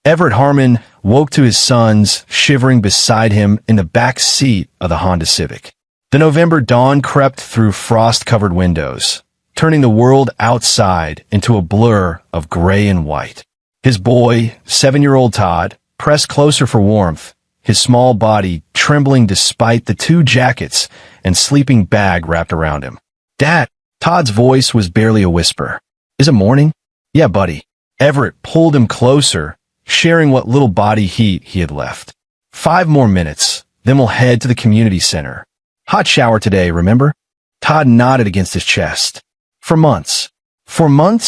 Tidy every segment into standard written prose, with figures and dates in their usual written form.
Everett Harmon woke to his sons shivering beside him in the back seat of the Honda Civic. The November dawn crept through frost-covered windows, turning the world outside into a blur of gray and white. His boy, 7-year-old Todd, pressed closer for warmth, his small body trembling despite the 2 jackets and sleeping bag wrapped around him. "Dad," Todd's voice was barely a whisper. "Is it morning?" "Yeah, buddy." Everett pulled him closer, sharing what little body heat he had left. "5 more minutes, then we'll head to the community center. Hot shower today, remember?" Todd nodded against his chest. For months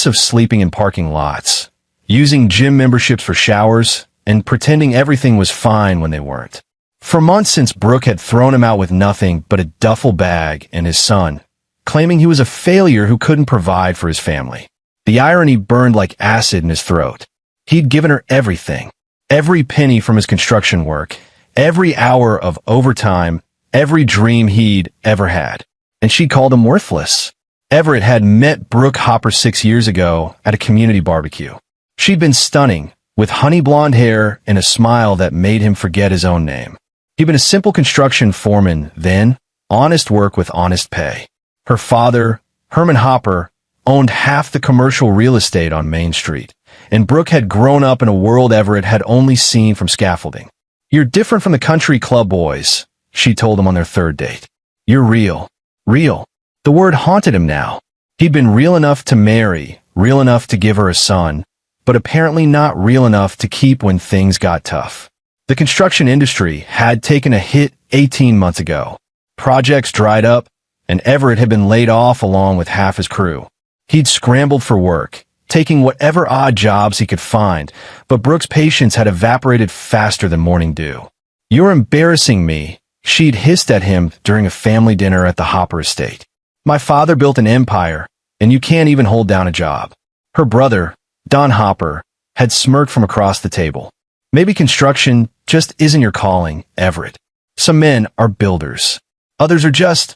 of sleeping in parking lots, using gym memberships for showers, and pretending everything was fine when they weren't. For months since Brooke had thrown him out with nothing but a duffel bag and his son, claiming he was a failure who couldn't provide for his family. The irony burned like acid in his throat. He'd given her everything, every penny from his construction work, every hour of overtime, every dream he'd ever had. And she called him worthless. Everett had met Brooke Hopper 6 years ago at a community barbecue. She'd been stunning, with honey blonde hair and a smile that made him forget his own name. He'd been a simple construction foreman then, honest work with honest pay. Her father, Herman Hopper, owned half the commercial real estate on Main Street, and Brooke had grown up in a world Everett had only seen from scaffolding. "You're different from the country club boys," she told him on their 3rd date. "You're real. Real." The word haunted him now. He'd been real enough to marry, real enough to give her a son, but apparently not real enough to keep when things got tough. The construction industry had taken a hit 18 months ago. Projects dried up, and Everett had been laid off along with half his crew. He'd scrambled for work, taking whatever odd jobs he could find, but Brooke's patience had evaporated faster than morning dew. "You're embarrassing me," she'd hissed at him during a family dinner at the Hopper estate. "My father built an empire, and you can't even hold down a job." Her brother, Don Hopper, had smirked from across the table. "Maybe construction just isn't your calling, Everett. Some men are builders. Others are just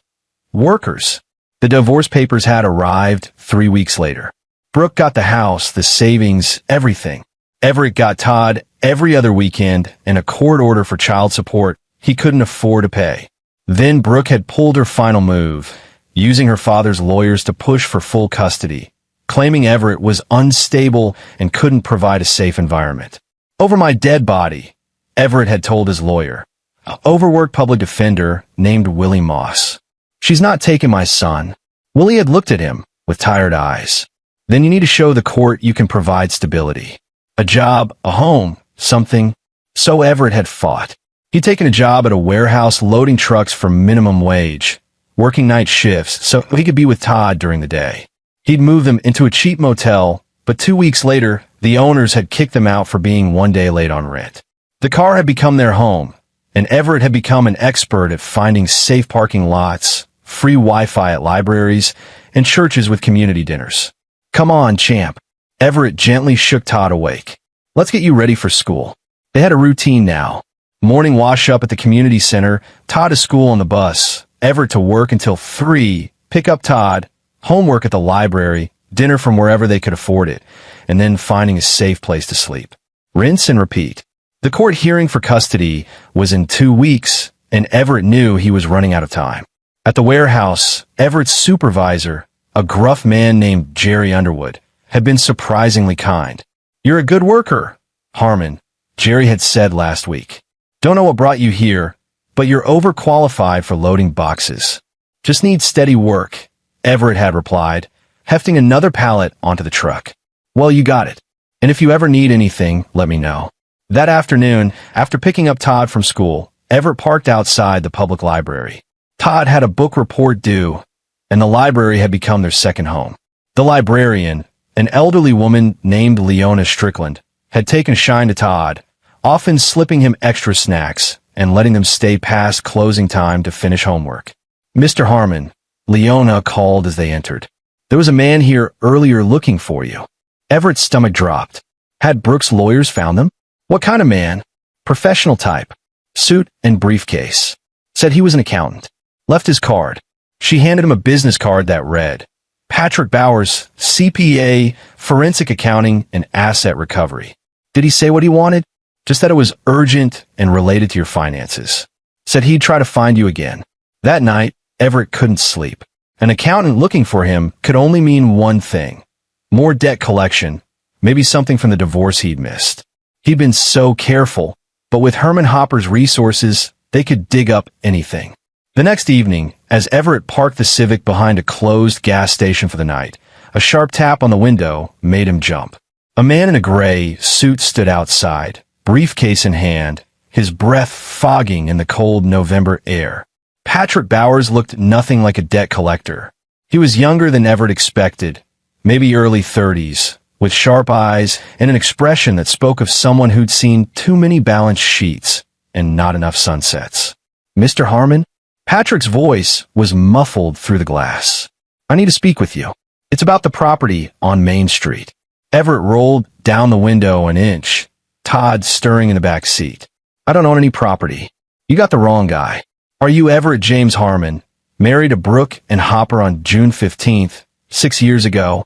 workers." The divorce papers had arrived 3 weeks later. Brooke got the house, the savings, everything. Everett got Todd every other weekend and a court order for child support he couldn't afford to pay. Then Brooke had pulled her final move, using her father's lawyers to push for full custody, claiming Everett was unstable and couldn't provide a safe environment. "Over my dead body," Everett had told his lawyer, an overworked public defender named Willie Moss. "She's not taking my son." Willie had looked at him with tired eyes. "Then you need to show the court you can provide stability. A job, a home, something." So Everett had fought. He'd taken a job at a warehouse loading trucks for minimum wage, working night shifts so he could be with Todd during the day. He'd moved them into a cheap motel, but 2 weeks later, the owners had kicked them out for being 1 day late on rent. The car had become their home, and Everett had become an expert at finding safe parking lots, free Wi-Fi at libraries, and churches with community dinners. "Come on, champ." Everett gently shook Todd awake. "Let's get you ready for school." They had a routine now. Morning wash-up at the community center, Todd to school on the bus, Everett to work until 3, pick up Todd, homework at the library, dinner from wherever they could afford it, and then finding a safe place to sleep. Rinse and repeat. The court hearing for custody was in 2 weeks, and Everett knew he was running out of time. At the warehouse, Everett's supervisor, a gruff man named Jerry Underwood, had been surprisingly kind. "You're a good worker, Harmon," Jerry had said last week. "Don't know what brought you here, but you're overqualified for loading boxes. Just need steady work," Everett had replied, hefting another pallet onto the truck. "Well, you got it. And if you ever need anything, let me know." That afternoon, after picking up Todd from school, Everett parked outside the public library. Todd had a book report due, and the library had become their second home. The librarian, an elderly woman named Leona Strickland, had taken a shine to Todd, often slipping him extra snacks and letting them stay past closing time to finish homework. "Mr. Harmon," Leona called as they entered. "There was a man here earlier looking for you." Everett's stomach dropped. Had Brooke's lawyers found them? "What kind of man?" "Professional type. Suit and briefcase. Said he was an accountant. Left his card." She handed him a business card that read, "Patrick Bowers, CPA, Forensic Accounting and Asset Recovery." Did he say what he wanted? Just that it was urgent and related to your finances. Said he'd try to find you again. That night, Everett couldn't sleep. An accountant looking for him could only mean one thing. More debt collection, maybe something from the divorce he'd missed. He'd been so careful, but with Herman Hopper's resources, they could dig up anything. The next evening, as Everett parked the Civic behind a closed gas station for the night, a sharp tap on the window made him jump. A man in a gray suit stood outside, briefcase in hand, his breath fogging in the cold November air. Patrick Bowers looked nothing like a debt collector. He was younger than Everett expected, maybe early 30s, with sharp eyes and an expression that spoke of someone who'd seen too many balance sheets and not enough sunsets. Mr. Harmon? Patrick's voice was muffled through the glass. I need to speak with you. It's about the property on Main Street. Everett rolled down the window an inch, Todd stirring in the back seat. I don't own any property. You got the wrong guy. Are you Everett James Harmon, married to Brooke and Hopper on June 15th, 6 years ago?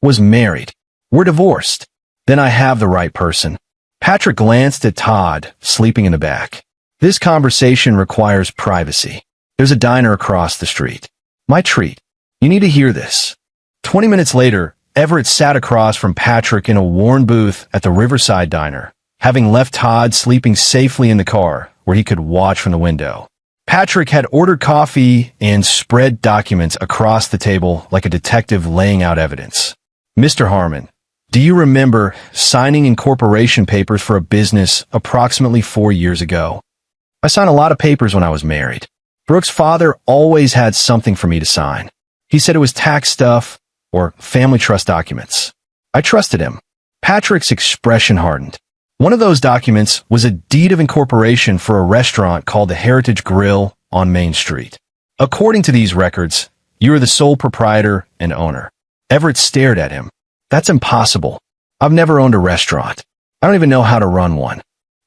Was married. We're divorced. Then I have the right person. Patrick glanced at Todd, sleeping in the back. This conversation requires privacy. There's a diner across the street. My treat. You need to hear this. 20 minutes later, Everett sat across from Patrick in a worn booth at the Riverside Diner, having left Todd sleeping safely in the car where he could watch from the window. Patrick had ordered coffee and spread documents across the table like a detective laying out evidence. Mr. Harmon, do you remember signing incorporation papers for a business approximately 4 years ago? I signed a lot of papers when I was married. Brooke's father always had something for me to sign. He said it was tax stuff or family trust documents. I trusted him. Patrick's expression hardened. One of those documents was a deed of incorporation for a restaurant called the Heritage Grill on Main Street. According to these records, you are the sole proprietor and owner. Everett stared at him. That's impossible. I've never owned a restaurant. I don't even know how to run one.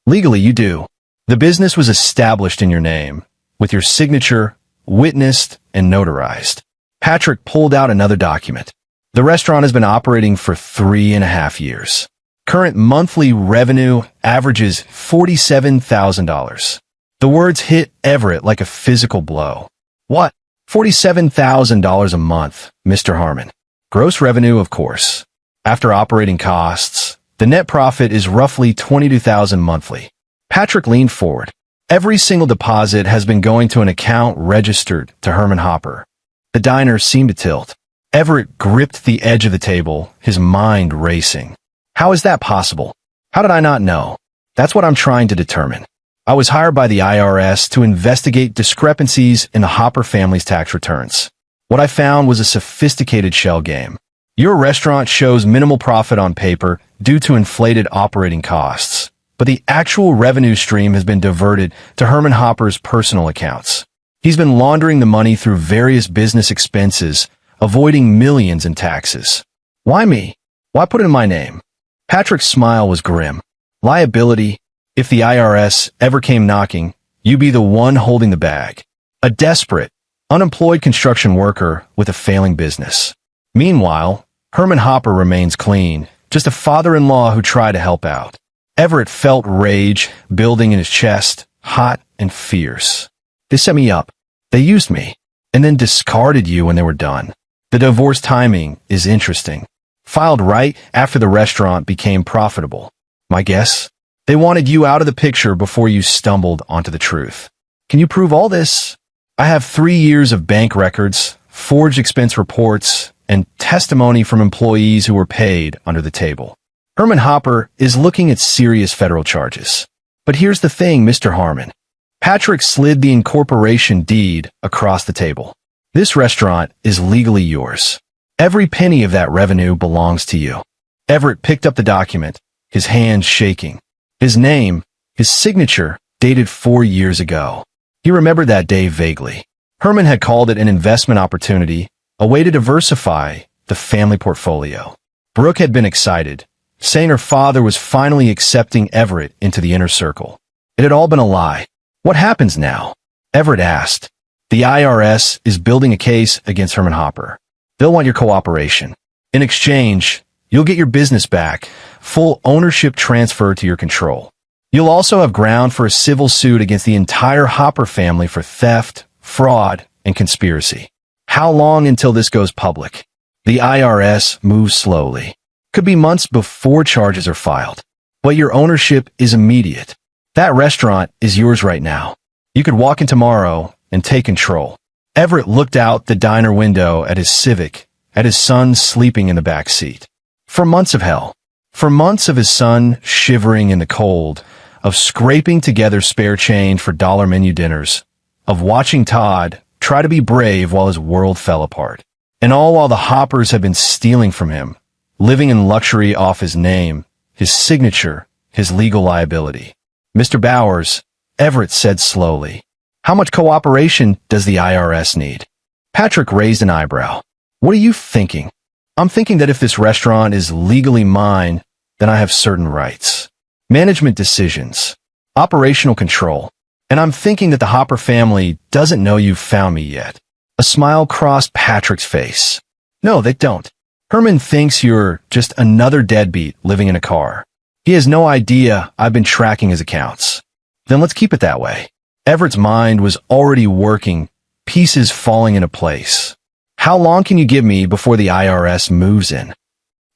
Legally, you do. The business was established in your name, with your signature, witnessed, and notarized. Patrick pulled out another document. The restaurant has been operating for 3.5 years. Current monthly revenue averages $47,000. The words hit Everett like a physical blow. What? $47,000 a month, Mr. Harmon. Gross revenue, of course. After operating costs, the net profit is roughly $22,000 monthly. Patrick leaned forward. Every single deposit has been going to an account registered to Herman Hopper. The diner seemed to tilt. Everett gripped the edge of the table, his mind racing. How is that possible? How did I not know? That's what I'm trying to determine. I was hired by the IRS to investigate discrepancies in the Hopper family's tax returns. What I found was a sophisticated shell game. Your restaurant shows minimal profit on paper due to inflated operating costs, but the actual revenue stream has been diverted to Herman Hopper's personal accounts. He's been laundering the money through various business expenses, avoiding millions in taxes. Why me? Why put it in my name? Patrick's smile was grim. Liability. If the IRS ever came knocking, you'd be the one holding the bag. A desperate, unemployed construction worker with a failing business. Meanwhile, Herman Hopper remains clean, just a father-in-law who tried to help out. Everett felt rage building in his chest, hot and fierce. They set me up. They used me, and then discarded you when they were done. The divorce timing is interesting. Filed right after the restaurant became profitable. My guess? They wanted you out of the picture before you stumbled onto the truth. Can you prove all this? I have 3 years of bank records, forged expense reports, and testimony from employees who were paid under the table. Herman Hopper is looking at serious federal charges. But here's the thing, Mr. Harmon. Patrick slid the incorporation deed across the table. This restaurant is legally yours. Every penny of that revenue belongs to you. Everett picked up the document, his hands shaking. His name, his signature, dated 4 years ago. He remembered that day vaguely. Herman had called it an investment opportunity, a way to diversify the family portfolio. Brooke had been excited, saying her father was finally accepting Everett into the inner circle. It had all been a lie. What happens now? Everett asked. The IRS is building a case against Herman Hopper. They'll want your cooperation. In exchange, You'll get your business back, full ownership transfer to your control. You'll also have ground for a civil suit against the entire Hopper family for theft, fraud, and conspiracy. How long until this goes public? The IRS moves slowly. Could be months before charges are filed. But your ownership is immediate. That restaurant is yours right now. You could walk in tomorrow and take control. Everett looked out the diner window at his Civic, at his son sleeping in the back seat. For months of hell. For months of his son shivering in the cold, of scraping together spare change for dollar menu dinners, of watching Todd try to be brave while his world fell apart. And all while the Hoppers had been stealing from him, living in luxury off his name, his signature, his legal liability. Mr. Bowers, Everett said slowly, how much cooperation does the IRS need? Patrick raised an eyebrow. What are you thinking? I'm thinking that if this restaurant is legally mine, then I have certain rights. Management decisions, operational control, and I'm thinking that the Hopper family doesn't know you've found me yet. A smile crossed Patrick's face. No, they don't. Herman thinks you're just another deadbeat living in a car. He has no idea I've been tracking his accounts. Then let's keep it that way. Everett's mind was already working, pieces falling into place. How long can you give me before the IRS moves in?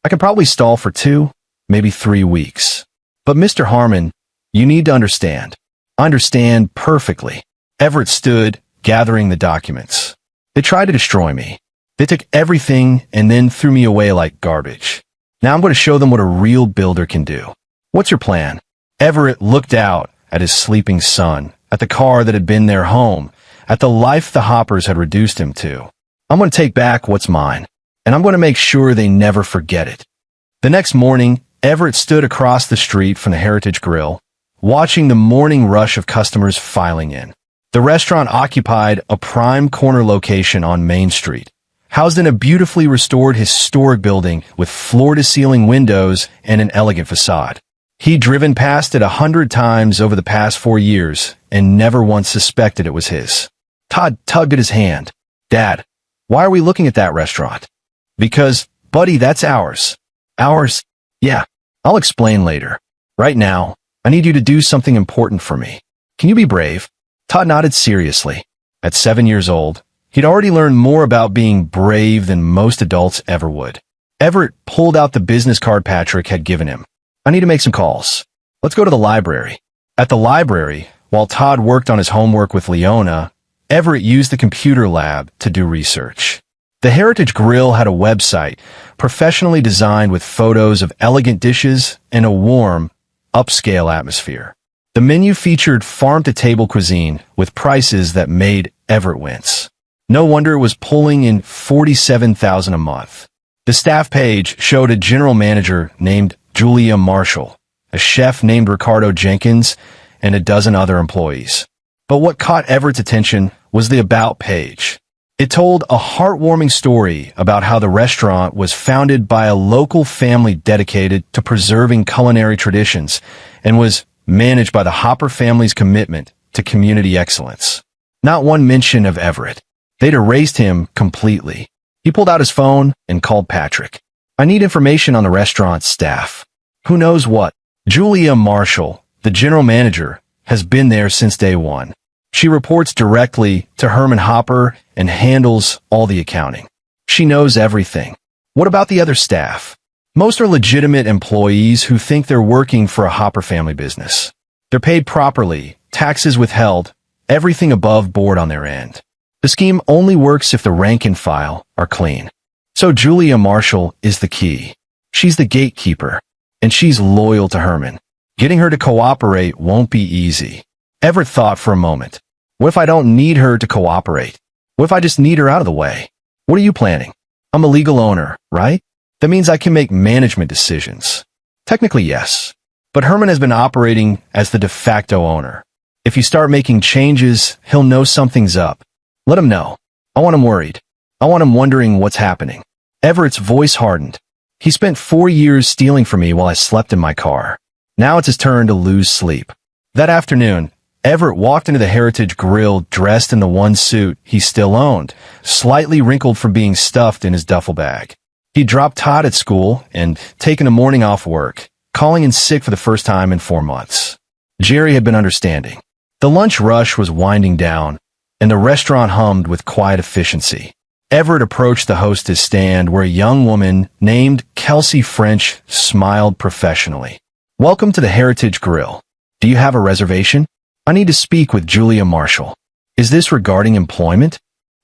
I could probably stall for 2, maybe 3 weeks. But Mr. Harmon, you need to understand. I understand perfectly. Everett stood, gathering the documents. They tried to destroy me. They took everything and then threw me away like garbage. Now I'm going to show them what a real builder can do. What's your plan? Everett looked out at his sleeping son, at the car that had been their home, at the life the Hoppers had reduced him to. I'm going to take back what's mine, and I'm going to make sure they never forget it. The next morning, Everett stood across the street from the Heritage Grill, watching the morning rush of customers filing in. The restaurant occupied a prime corner location on Main Street, housed in a beautifully restored historic building with floor-to-ceiling windows and an elegant facade. He'd driven past it 100 times over the past 4 years and never once suspected it was his. Todd tugged at his hand. Dad, why are we looking at that restaurant? Because, buddy, that's ours. Ours? Yeah. I'll explain later. Right now, I need you to do something important for me. Can you be brave? Todd nodded seriously. At 7 years old, he'd already learned more about being brave than most adults ever would. Everett pulled out the business card Patrick had given him. I need to make some calls. Let's go to the library. At the library, while Todd worked on his homework with Leona, Everett used the computer lab to do research. The Heritage Grill had a website, professionally designed with photos of elegant dishes and a warm, upscale atmosphere. The menu featured farm-to-table cuisine with prices that made Everett wince. No wonder it was pulling in $47,000 a month. The staff page showed a general manager named Julia Marshall, a chef named Ricardo Jenkins, and a dozen other employees. But what caught Everett's attention was the About page. It told a heartwarming story about how the restaurant was founded by a local family dedicated to preserving culinary traditions and was managed by the Hopper family's commitment to community excellence. Not one mention of Everett. They'd erased him completely. He pulled out his phone and called Patrick. I need information on the restaurant's staff. Who knows what? Julia Marshall, the general manager, has been there since day one. She reports directly to Herman Hopper and handles all the accounting. She knows everything. What about the other staff? Most are legitimate employees who think they're working for a Hopper family business. They're paid properly, taxes withheld, everything above board on their end. The scheme only works if the rank and file are clean. So Julia Marshall is the key. She's the gatekeeper, and she's loyal to Herman. Getting her to cooperate won't be easy. Everett thought for a moment. What if I don't need her to cooperate? What if I just need her out of the way? What are you planning? I'm a legal owner, right? That means I can make management decisions. Technically, yes. But Herman has been operating as the de facto owner. If you start making changes, he'll know something's up. Let him know. I want him worried. I want him wondering what's happening. Everett's voice hardened. He spent 4 years stealing from me while I slept in my car. Now it's his turn to lose sleep. That afternoon, Everett walked into the Heritage Grill dressed in the one suit he still owned, slightly wrinkled from being stuffed in his duffel bag. He dropped Todd at school and taken a morning off work, calling in sick for the first time in 4 months. Jerry had been understanding. The lunch rush was winding down, and the restaurant hummed with quiet efficiency. Everett approached the hostess stand where a young woman named Kelsey French smiled professionally. "Welcome to the Heritage Grill. Do you have a reservation? I need to speak with Julia Marshall." "Is this regarding employment?"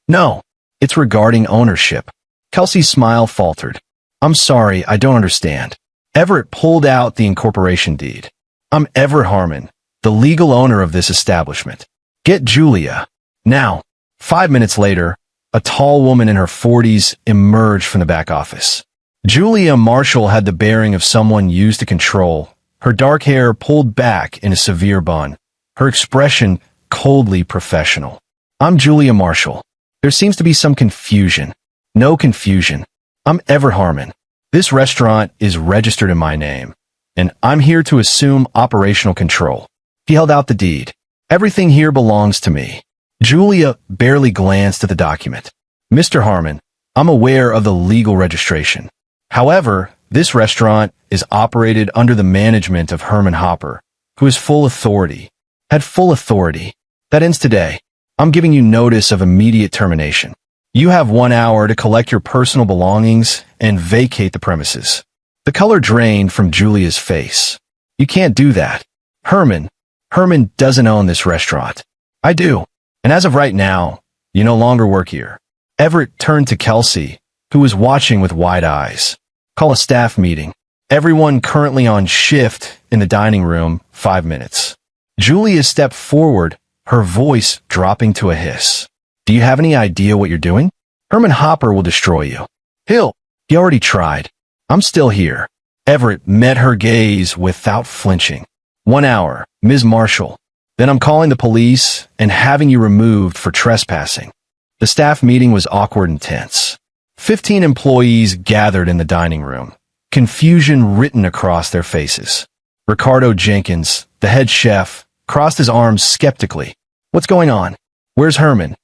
"No, it's regarding ownership." Kelsey's smile faltered. "I'm sorry, I don't understand." Everett pulled out the incorporation deed. "I'm Everett Harmon, the legal owner of this establishment. Get Julia. Now." 5 minutes later, a tall woman in her 40s emerged from the back office. Julia Marshall had the bearing of someone used to control, her dark hair pulled back in a severe bun, her expression coldly professional. "I'm Julia Marshall. There seems to be some confusion." "No confusion. I'm Everett Harmon. This restaurant is registered in my name, and I'm here to assume operational control." He held out the deed. "Everything here belongs to me." Julia barely glanced at the document. "Mr. Harmon, I'm aware of the legal registration. However, this restaurant is operated under the management of Herman Hopper, who has full authority. Had full authority. That ends today. I'm giving you notice of immediate termination. You have 1 hour to collect your personal belongings and vacate the premises." The color drained from Julia's face. "You can't do that. Herman doesn't own this restaurant." "I do. And as of right now, you no longer work here." Everett turned to Kelsey, who was watching with wide eyes. "Call a staff meeting. Everyone currently on shift in the dining room, 5 minutes." Julia stepped forward, her voice dropping to a hiss. "Do you have any idea what you're doing? Herman Hopper will destroy you." He already tried. I'm still here." Everett met her gaze without flinching. 1 hour, Ms. Marshall. Then I'm calling the police and having you removed for trespassing." The staff meeting was awkward and tense. 15 employees gathered in the dining room, confusion written across their faces. Ricardo Jenkins, the head chef, crossed his arms skeptically. "What's going on? Where's Herman?"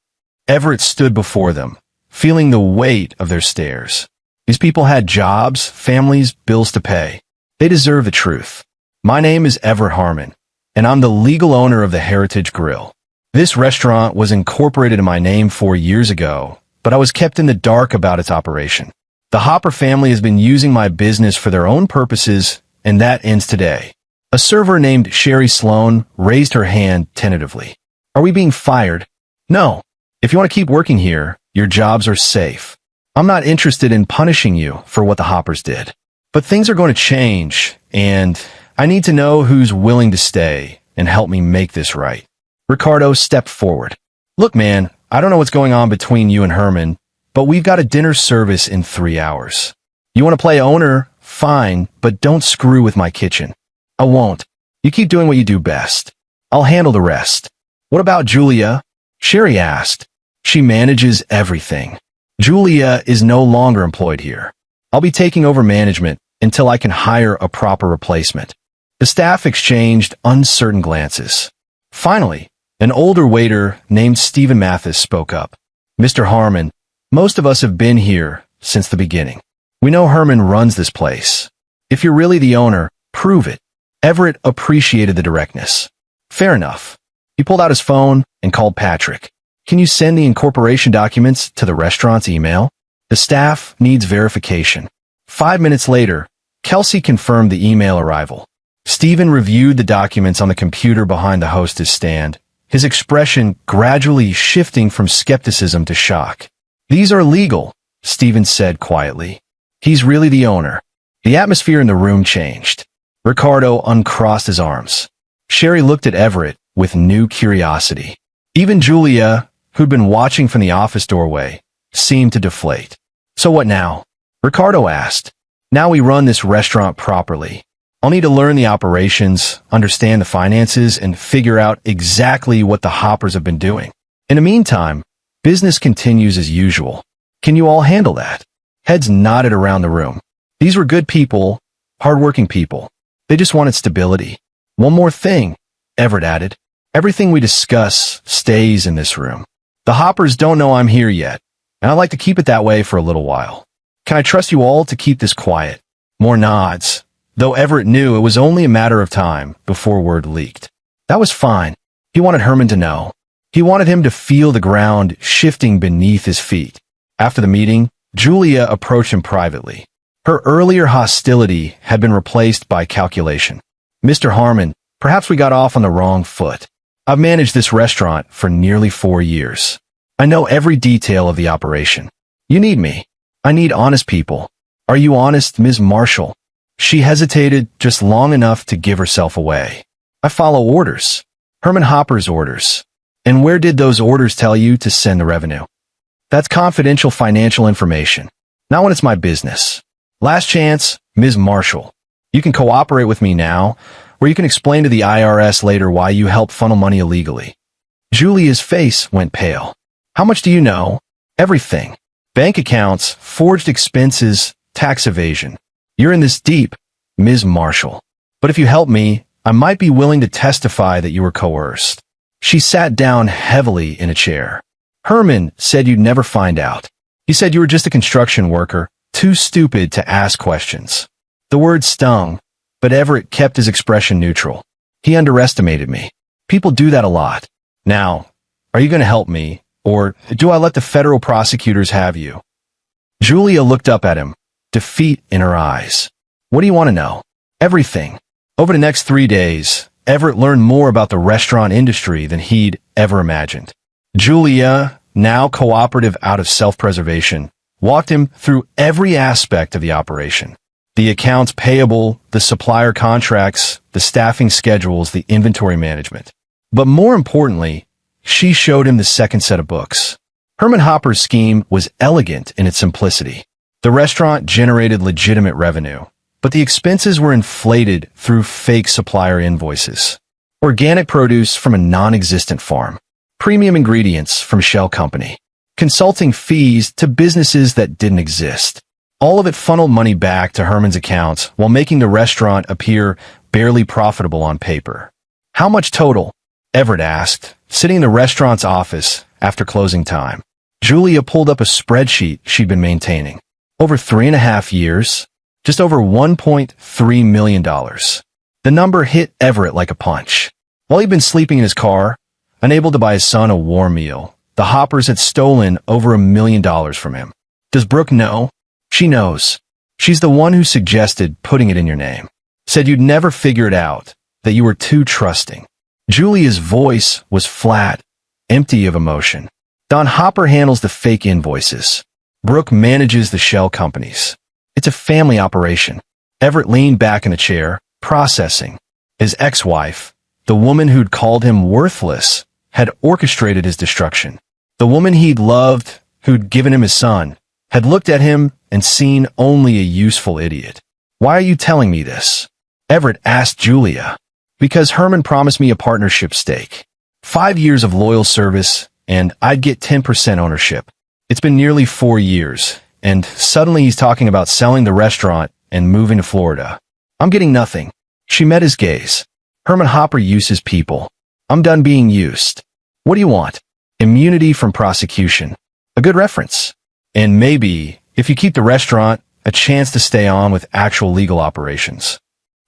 Everett stood before them, feeling the weight of their stares. These people had jobs, families, bills to pay. They deserve the truth. "My name is Everett Harmon, and I'm the legal owner of the Heritage Grill. This restaurant was incorporated in my name 4 years ago, but I was kept in the dark about its operation. The Hopper family has been using my business for their own purposes, and that ends today." A server named Sherry Sloan raised her hand tentatively. "Are we being fired?" "No. If you want to keep working here, your jobs are safe. I'm not interested in punishing you for what the Hoppers did. But things are going to change, and I need to know who's willing to stay and help me make this right." Ricardo stepped forward. "Look, man, I don't know what's going on between you and Herman, but we've got a dinner service in 3 hours. You want to play owner? Fine, but don't screw with my kitchen." "I won't. You keep doing what you do best. I'll handle the rest." "What about Julia?" Sherry asked. "She manages everything. Julia is no longer employed here. I'll be taking over management until I can hire a proper replacement." The staff exchanged uncertain glances. Finally, an older waiter named Stephen Mathis spoke up. "Mr. Harmon, most of us have been here since the beginning. We know Herman runs this place. If you're really the owner, prove it." Everett appreciated the directness. "Fair enough." He pulled out his phone and called Patrick. "Can you send the incorporation documents to the restaurant's email? The staff needs verification." 5 minutes later, Kelsey confirmed the email arrival. Stephen reviewed the documents on the computer behind the hostess stand, his expression gradually shifting from skepticism to shock. "These are legal," Stephen said quietly. "He's really the owner." The atmosphere in the room changed. Ricardo uncrossed his arms. Sherry looked at Everett with new curiosity. Even Julia, who'd been watching from the office doorway, seemed to deflate. "So what now?" Ricardo asked. "Now we run this restaurant properly. I'll need to learn the operations, understand the finances, and figure out exactly what the Hoppers have been doing. In the meantime, business continues as usual. Can you all handle that?" Heads nodded around the room. These were good people, hardworking people. They just wanted stability. "One more thing," Everett added. "Everything we discuss stays in this room. The Hoppers don't know I'm here yet, and I'd like to keep it that way for a little while." Can I trust you all to keep this quiet? More nods, though Everett knew it was only a matter of time before word leaked. That was fine. He wanted Herman to know. He wanted him to feel the ground shifting beneath his feet. After the meeting, Julia approached him privately. Her earlier hostility had been replaced by calculation. Mr. Harmon, perhaps we got off on the wrong foot. I've managed this restaurant for nearly 4 years. I know every detail of the operation. You need me. I need honest people. Are you honest, Ms. Marshall? She hesitated just long enough to give herself away. I follow orders. Herman Hopper's orders. And where did those orders tell you to send the revenue? That's confidential financial information. Not when it's my business. Last chance, Ms. Marshall. You can cooperate with me now, or you can explain to the IRS later why you helped funnel money illegally. Julia's face went pale. How much do you know? Everything. Bank accounts, forged expenses, tax evasion. You're in this deep, Ms. Marshall. But if you help me, I might be willing to testify that you were coerced. She sat down heavily in a chair. Herman said you'd never find out. He said you were just a construction worker, too stupid to ask questions. The word stung, but Everett kept his expression neutral. He underestimated me. People do that a lot. Now, are you going to help me, or do I let the federal prosecutors have you? Julia looked up at him, defeat in her eyes. What do you want to know? Everything. Over the next 3 days, Everett learned more about the restaurant industry than he'd ever imagined. Julia, now cooperative out of self-preservation, walked him through every aspect of the operation. The accounts payable, the supplier contracts, the staffing schedules, the inventory management. But more importantly, she showed him the second set of books. Herman Hopper's scheme was elegant in its simplicity. The restaurant generated legitimate revenue, but the expenses were inflated through fake supplier invoices. Organic produce from a non-existent farm. Premium ingredients from shell company. Consulting fees to businesses that didn't exist. All of it funneled money back to Herman's accounts while making the restaurant appear barely profitable on paper. How much total? Everett asked, sitting in the restaurant's office after closing time. Julia pulled up a spreadsheet she'd been maintaining. Over 3.5 years, just over $1.3 million. The number hit Everett like a punch. While he'd been sleeping in his car, unable to buy his son a warm meal, the Hoppers had stolen over $1 million from him. Does Brooke know? She knows. She's the one who suggested putting it in your name. Said you'd never figure it out, that you were too trusting. Julia's voice was flat, empty of emotion. Don Hopper handles the fake invoices. Brooke manages the shell companies. It's a family operation. Everett leaned back in a chair, processing. His ex-wife, the woman who'd called him worthless, had orchestrated his destruction. The woman he'd loved, who'd given him his son, had looked at him and seen only a useful idiot. Why are you telling me this? Everett asked Julia. Because Herman promised me a partnership stake. 5 years of loyal service, and I'd get 10% ownership. It's been nearly 4 years, and suddenly he's talking about selling the restaurant and moving to Florida. I'm getting nothing. She met his gaze. Herman Hopper uses people. I'm done being used. What do you want? Immunity from prosecution. A good reference. And maybe, if you keep the restaurant, a chance to stay on with actual legal operations.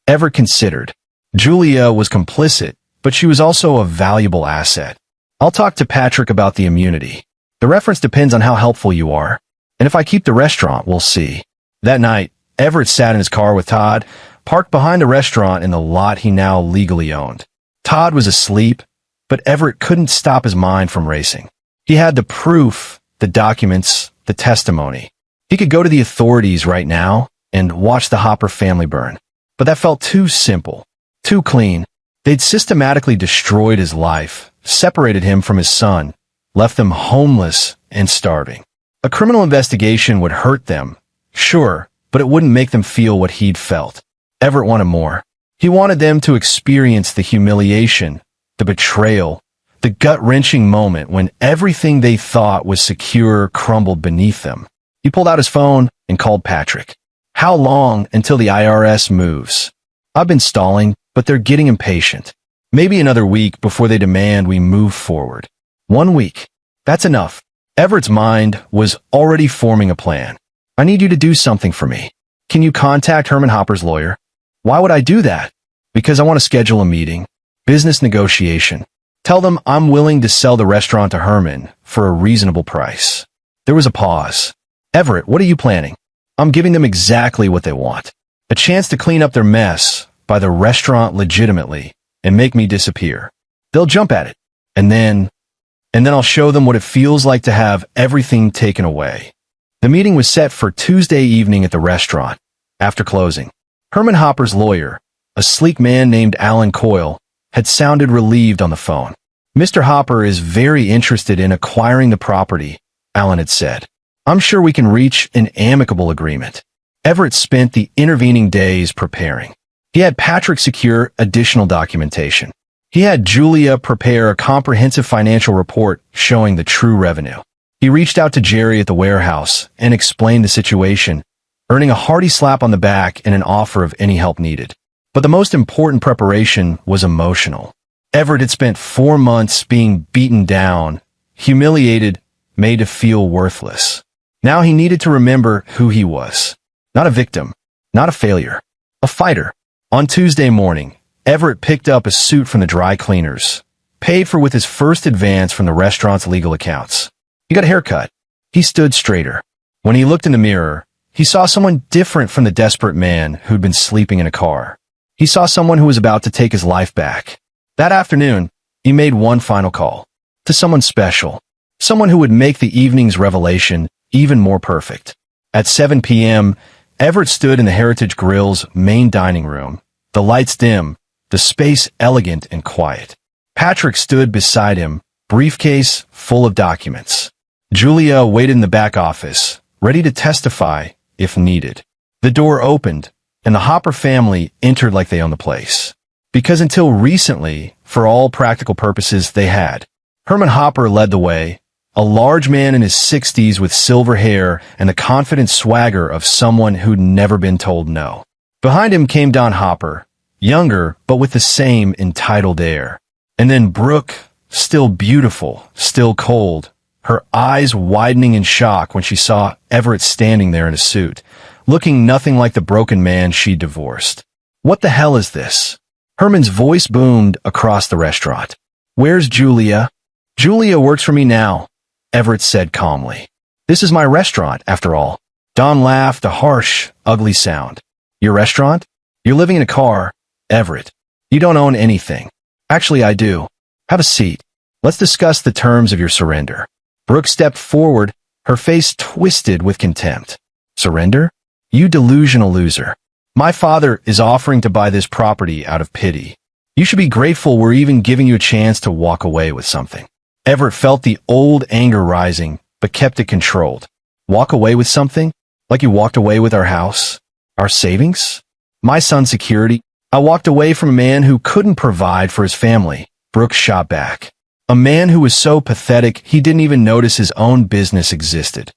Everett considered. Julia was complicit, but she was also a valuable asset. I'll talk to Patrick about the immunity. The reference depends on how helpful you are. And if I keep the restaurant, we'll see. That night, Everett sat in his car with Todd, parked behind the restaurant in the lot he now legally owned. Todd was asleep, but Everett couldn't stop his mind from racing. He had the proof, the documents, the testimony. He could go to the authorities right now and watch the Hopper family burn. But that felt too simple, too clean. They'd systematically destroyed his life, separated him from his son, left them homeless and starving. A criminal investigation would hurt them, sure, but it wouldn't make them feel what he'd felt. Everett wanted more. He wanted them to experience the humiliation, the betrayal, the gut-wrenching moment when everything they thought was secure crumbled beneath them. He pulled out his phone and called Patrick. How long until the IRS moves? I've been stalling, but they're getting impatient. Maybe another week before they demand we move forward. 1 week. That's enough. Everett's mind was already forming a plan. I need you to do something for me. Can you contact Herman Hopper's lawyer? Why would I do that? Because I want to schedule a meeting. Business negotiation. Tell them I'm willing to sell the restaurant to Herman for a reasonable price. There was a pause. Everett, what are you planning? I'm giving them exactly what they want. A chance to clean up their mess, buy the restaurant legitimately, and make me disappear. They'll jump at it. And then I'll show them what it feels like to have everything taken away. The meeting was set for Tuesday evening at the restaurant. After closing, Herman Hopper's lawyer, a sleek man named Alan Coyle, had sounded relieved on the phone. Mr. Hopper is very interested in acquiring the property, Alan had said. I'm sure we can reach an amicable agreement. Everett spent the intervening days preparing. He had Patrick secure additional documentation. He had Julia prepare a comprehensive financial report showing the true revenue. He reached out to Jerry at the warehouse and explained the situation, earning a hearty slap on the back and an offer of any help needed. But the most important preparation was emotional. Everett had spent 4 months being beaten down, humiliated, made to feel worthless. Now he needed to remember who he was. Not a victim, not a failure, a fighter. On Tuesday morning, Everett picked up a suit from the dry cleaners, paid for with his first advance from the restaurant's legal accounts. He got a haircut. He stood straighter. When he looked in the mirror, he saw someone different from the desperate man who'd been sleeping in a car. He saw someone who was about to take his life back. That afternoon, he made one final call. To someone special. Someone who would make the evening's revelation even more perfect. At 7 p.m., Everett stood in the Heritage Grill's main dining room. The lights dim, the space elegant and quiet. Patrick stood beside him, briefcase full of documents. Julia waited in the back office, ready to testify if needed. The door opened, and the Hopper family entered like they owned the place. Because until recently, for all practical purposes, they had. Herman Hopper led the way, a large man in his 60s with silver hair and the confident swagger of someone who'd never been told no. Behind him came Don Hopper, younger but with the same entitled air. And then Brooke, still beautiful, still cold, her eyes widening in shock when she saw Everett standing there in a suit, looking nothing like the broken man she'd divorced. What the hell is this? Herman's voice boomed across the restaurant. Where's Julia? Julia works for me now, Everett said calmly. This is my restaurant, after all. Don laughed, a harsh, ugly sound. Your restaurant? You're living in a car, Everett. You don't own anything. Actually, I do. Have a seat. Let's discuss the terms of your surrender. Brooke stepped forward, her face twisted with contempt. Surrender? You delusional loser. My father is offering to buy this property out of pity. You should be grateful we're even giving you a chance to walk away with something. Everett felt the old anger rising, but kept it controlled. Walk away with something? Like you walked away with our house? Our savings? My son's security? I walked away from a man who couldn't provide for his family. Brooke shot back. A man who was so pathetic he didn't even notice his own business existed.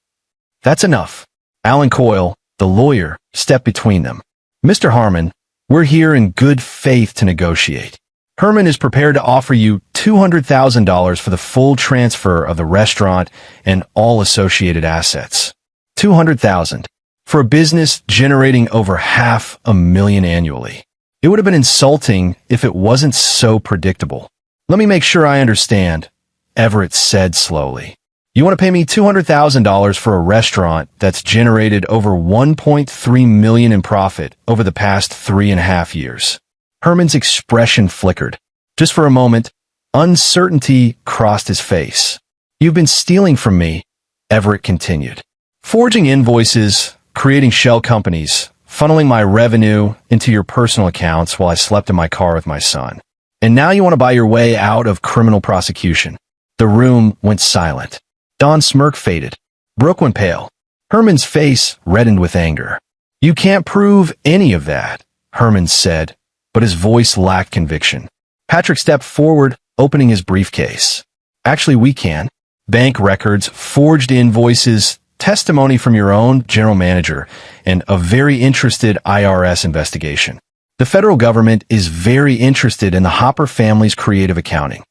That's enough. Alan Coyle, the lawyer, stepped between them. Mr. Harmon, we're here in good faith to negotiate. Herman is prepared to offer you $200,000 for the full transfer of the restaurant and all associated assets. $200,000 for a business generating over $500,000 annually. It would have been insulting if it wasn't so predictable. Let me make sure I understand, Everett said slowly. You want to pay me $200,000 for a restaurant that's generated over $1.3 million in profit over the past 3.5 years. Herman's expression flickered. Just for a moment, uncertainty crossed his face. You've been stealing from me, Everett continued. Forging invoices, creating shell companies, funneling my revenue into your personal accounts while I slept in my car with my son. And now you want to buy your way out of criminal prosecution. The room went silent. Don's smirk faded. Brooke went pale. Herman's face reddened with anger. You can't prove any of that, Herman said, but his voice lacked conviction. Patrick stepped forward, opening his briefcase. Actually, we can. Bank records, forged invoices, testimony from your own general manager, and a very interested IRS investigation. The federal government is very interested in the Hopper family's creative accounting.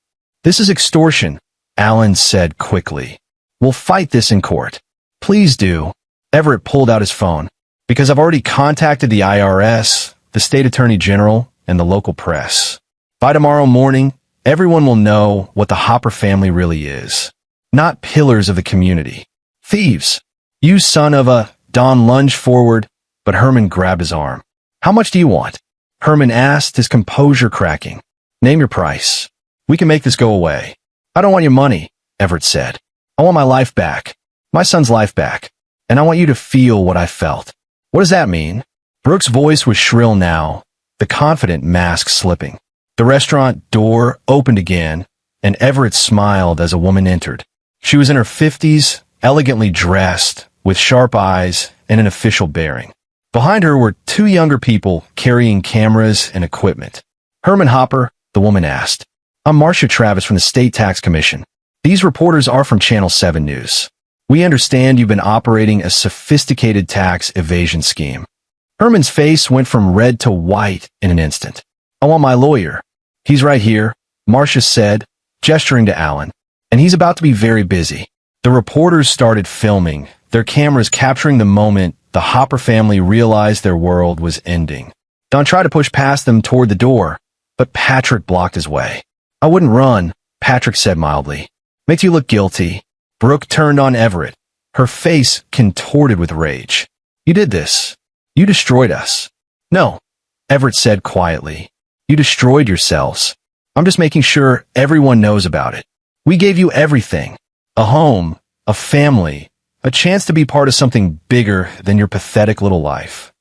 This is extortion, Alan said quickly. We'll fight this in court. Please do. Everett pulled out his phone. Because I've already contacted the IRS, the state attorney general, and the local press. By tomorrow morning, everyone will know what the Hopper family really is. Not pillars of the community. Thieves. You son of a... Don lunged forward, but Herman grabbed his arm. How much do you want? Herman asked, his composure cracking. Name your price. We can make this go away. I don't want your money, Everett said. I want my life back. My son's life back. And I want you to feel what I felt. What does that mean? Brooke's voice was shrill now, the confident mask slipping. The restaurant door opened again, and Everett smiled as a woman entered. She was in her 50s, elegantly dressed, with sharp eyes and an official bearing. Behind her were two younger people carrying cameras and equipment. Herman Hopper, the woman asked. I'm Marcia Travis from the State Tax Commission. These reporters are from Channel 7 News. We understand you've been operating a sophisticated tax evasion scheme. Herman's face went from red to white in an instant. I want my lawyer. He's right here, Marcia said, gesturing to Alan. And he's about to be very busy. The reporters started filming, their cameras capturing the moment the Hopper family realized their world was ending. Don tried to push past them toward the door, but Patrick blocked his way. I wouldn't run, Patrick said mildly. Makes you look guilty. Brooke turned on Everett, her face contorted with rage. You did this. You destroyed us. No, Everett said quietly. You destroyed yourselves. I'm just making sure everyone knows about it. We gave you everything. A home, a family, a chance to be part of something bigger than your pathetic little life.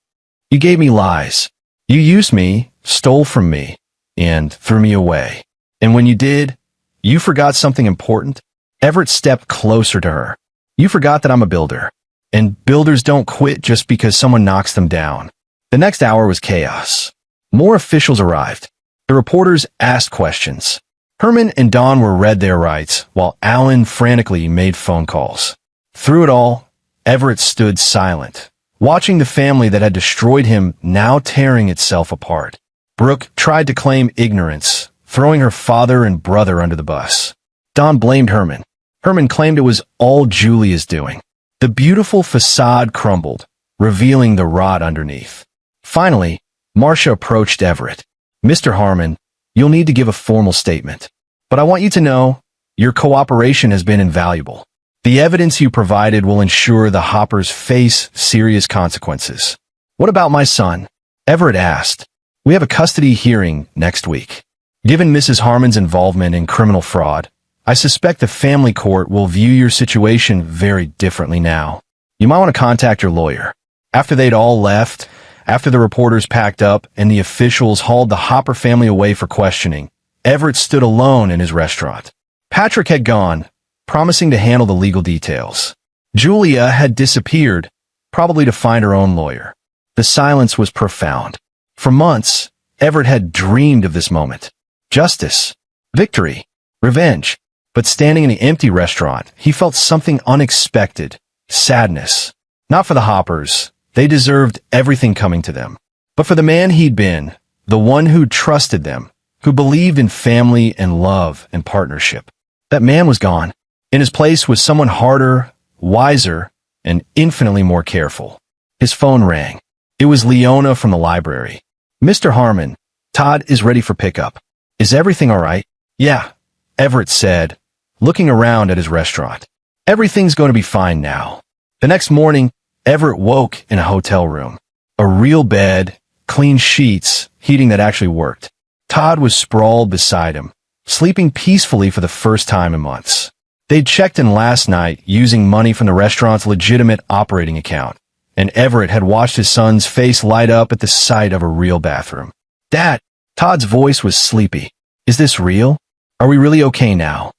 You gave me lies. You used me, stole from me, and threw me away. And when you did, you forgot something important. Everett stepped closer to her. You forgot that I'm a builder. And builders don't quit just because someone knocks them down. The next hour was chaos. More officials arrived. The reporters asked questions. Herman and Don were read their rights, while Alan frantically made phone calls. Through it all, Everett stood silent, watching the family that had destroyed him now tearing itself apart. Brooke tried to claim ignorance, throwing her father and brother under the bus. Don blamed Herman. Herman claimed it was all Julia's doing. The beautiful facade crumbled, revealing the rot underneath. Finally, Marcia approached Everett. Mr. Harmon, you'll need to give a formal statement. But I want you to know, your cooperation has been invaluable. The evidence you provided will ensure the Hoppers face serious consequences. What about my son? Everett asked. We have a custody hearing next week. Given Mrs. Harmon's involvement in criminal fraud, I suspect the family court will view your situation very differently now. You might want to contact your lawyer. After they'd all left, after the reporters packed up and the officials hauled the Hopper family away for questioning, Everett stood alone in his restaurant. Patrick had gone, promising to handle the legal details. Julia had disappeared, probably to find her own lawyer. The silence was profound. For months, Everett had dreamed of this moment. Justice, victory, revenge. But standing in the empty restaurant, he felt something unexpected, sadness. Not for the Hoppers, they deserved everything coming to them. But for the man he'd been, the one who trusted them, who believed in family and love and partnership. That man was gone. In his place was someone harder, wiser, and infinitely more careful. His phone rang. It was Leona from the library. Mr. Harmon, Todd is ready for pickup. Is everything all right? Yeah, Everett said, looking around at his restaurant. Everything's going to be fine now. The next morning, Everett woke in a hotel room. A real bed, clean sheets, heating that actually worked. Todd was sprawled beside him, sleeping peacefully for the first time in months. They'd checked in last night using money from the restaurant's legitimate operating account, and Everett had watched his son's face light up at the sight of a real bathroom. Dad, Todd's voice was sleepy. Is this real? Are we really okay now?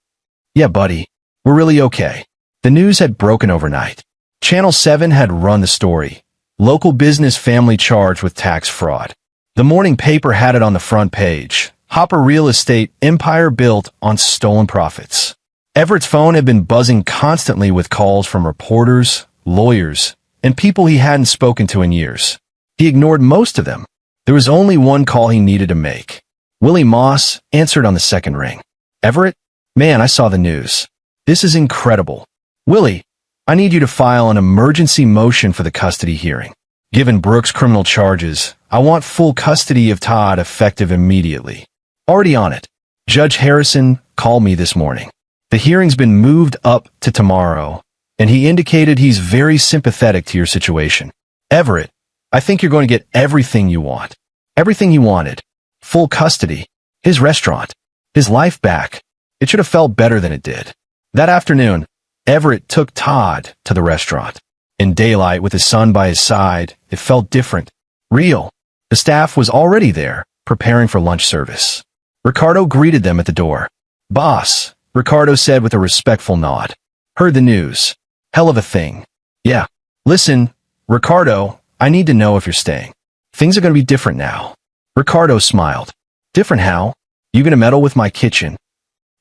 Yeah, buddy, we're really okay. The news had broken overnight. Channel 7 had run the story. Local business family charged with tax fraud. The morning paper had it on the front page. Hopper real estate empire built on stolen profits. Everett's phone had been buzzing constantly with calls from reporters, lawyers, and people he hadn't spoken to in years. He ignored most of them. There was only one call he needed to make. Willie Moss answered on the second ring. Everett? Man, I saw the news. This is incredible. Willie, I need you to file an emergency motion for the custody hearing. Given Brooks' criminal charges, I want full custody of Todd effective immediately. Already on it. Judge Harrison called me this morning. The hearing's been moved up to tomorrow, and he indicated he's very sympathetic to your situation. Everett, I think you're going to get everything you want. Everything you wanted. Full custody. His restaurant. His life back. It should have felt better than it did. That afternoon, Everett took Todd to the restaurant. In daylight, with his son by his side, it felt different. Real. The staff was already there, preparing for lunch service. Ricardo greeted them at the door. "Boss," Ricardo said with a respectful nod. "Heard the news. Hell of a thing." "Yeah. Listen, Ricardo, I need to know if you're staying. Things are going to be different now." Ricardo smiled. "Different how? You gonna meddle with my kitchen?"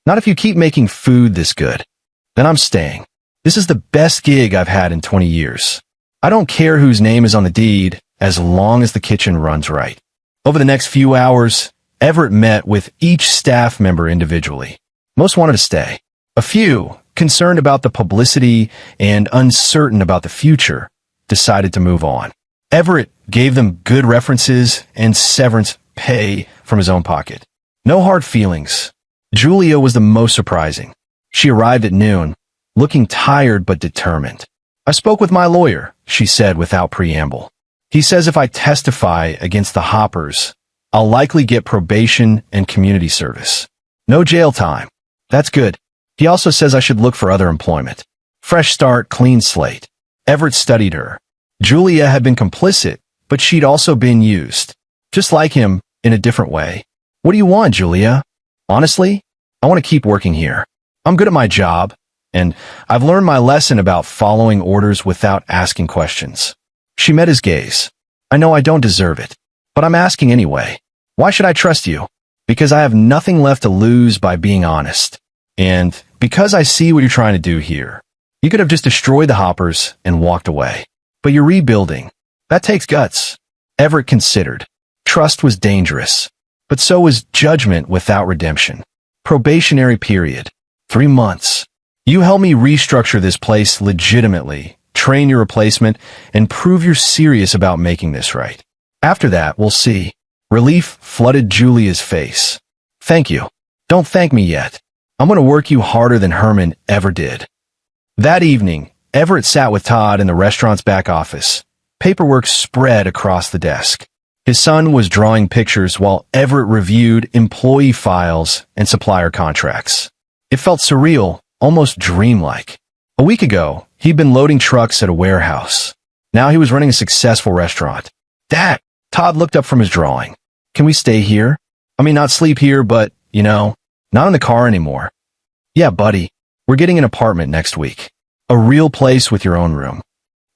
"Not if you keep making food this good. Then I'm staying. This is the best gig I've had in 20 years. I don't care whose name is on the deed, as long as the kitchen runs right." Over the next few hours, Everett met with each staff member individually. Most wanted to stay. A few, concerned about the publicity and uncertain about the future, decided to move on. Everett gave them good references and severance pay from his own pocket. No hard feelings. Julia was the most surprising. She arrived at noon, looking tired but determined. "I spoke with my lawyer," she said without preamble. "He says if I testify against the Hoppers, I'll likely get probation and community service. No jail time. That's good. He also says I should look for other employment. Fresh start, clean slate." Everett studied her. Julia had been complicit, but she'd also been used. Just like him, in a different way. "What do you want, Julia?" "Honestly, I want to keep working here. I'm good at my job, and I've learned my lesson about following orders without asking questions." She met his gaze. "I know I don't deserve it, but I'm asking anyway. Why should I trust you? Because I have nothing left to lose by being honest. And because I see what you're trying to do here. You could have just destroyed the Hoppers and walked away. But you're rebuilding. That takes guts." Everett considered. Trust was dangerous, but so was judgment without redemption. Probationary period. 3 months. You help me restructure this place legitimately, train your replacement, and prove you're serious about making this right. After that, we'll see. Relief flooded Julia's face. "Thank you. Don't thank me yet. I'm going to work you harder than Herman ever did." That evening, Everett sat with Todd in the restaurant's back office. Paperwork spread across the desk. His son was drawing pictures while Everett reviewed employee files and supplier contracts. It felt surreal, almost dreamlike. A week ago, he'd been loading trucks at a warehouse. Now he was running a successful restaurant. "Dad," Todd looked up from his drawing. "Can we stay here? I mean, not sleep here, but, not in the car anymore." "Yeah, buddy. We're getting an apartment next week. A real place with your own room."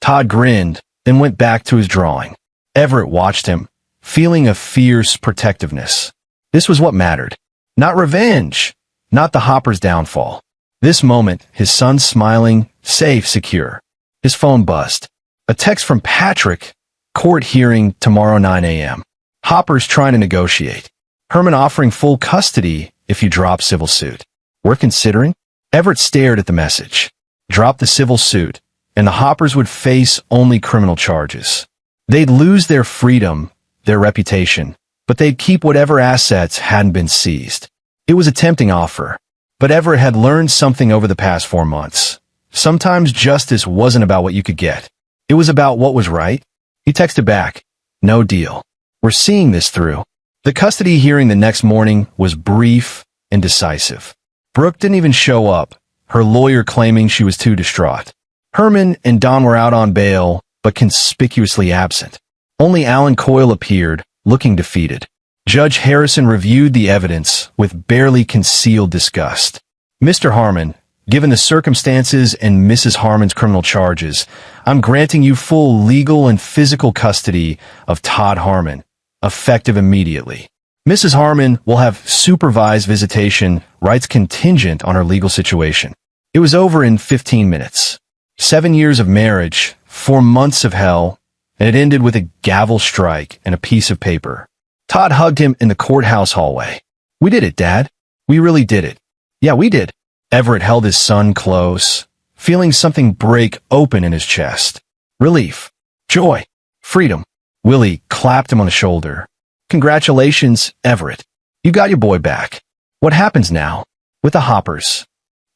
Todd grinned, then went back to his drawing. Everett watched him, feeling a fierce protectiveness. This was what mattered. Not revenge. Not the Hopper's downfall. This moment, his son smiling, safe, secure. His phone buzzed. A text from Patrick. "Court hearing tomorrow 9 a.m. Hopper's trying to negotiate. Herman offering full custody if you drop civil suit. We're considering?" Everett stared at the message. Drop the civil suit, and the Hoppers would face only criminal charges. They'd lose their freedom, their reputation, but they'd keep whatever assets hadn't been seized. It was a tempting offer, but Everett had learned something over the past 4 months. Sometimes justice wasn't about what you could get. It was about what was right. He texted back, "No deal. We're seeing this through." The custody hearing the next morning was brief and decisive. Brooke didn't even show up, her lawyer claiming she was too distraught. Herman and Don were out on bail, but conspicuously absent. Only Alan Coyle appeared, looking defeated. Judge Harrison reviewed the evidence with barely concealed disgust. "Mr. Harmon, given the circumstances and Mrs. Harmon's criminal charges, I'm granting you full legal and physical custody of Todd Harmon, effective immediately. Mrs. Harmon will have supervised visitation, rights contingent on her legal situation." It was over in 15 minutes. 7 years of marriage, 4 months of hell, and it ended with a gavel strike and a piece of paper. Todd hugged him in the courthouse hallway. "We did it, Dad. We really did it." "Yeah, we did." Everett held his son close, feeling something break open in his chest. Relief. Joy. Freedom. Willie clapped him on the shoulder. Congratulations, Everett. You got your boy back. What happens now? With the Hoppers.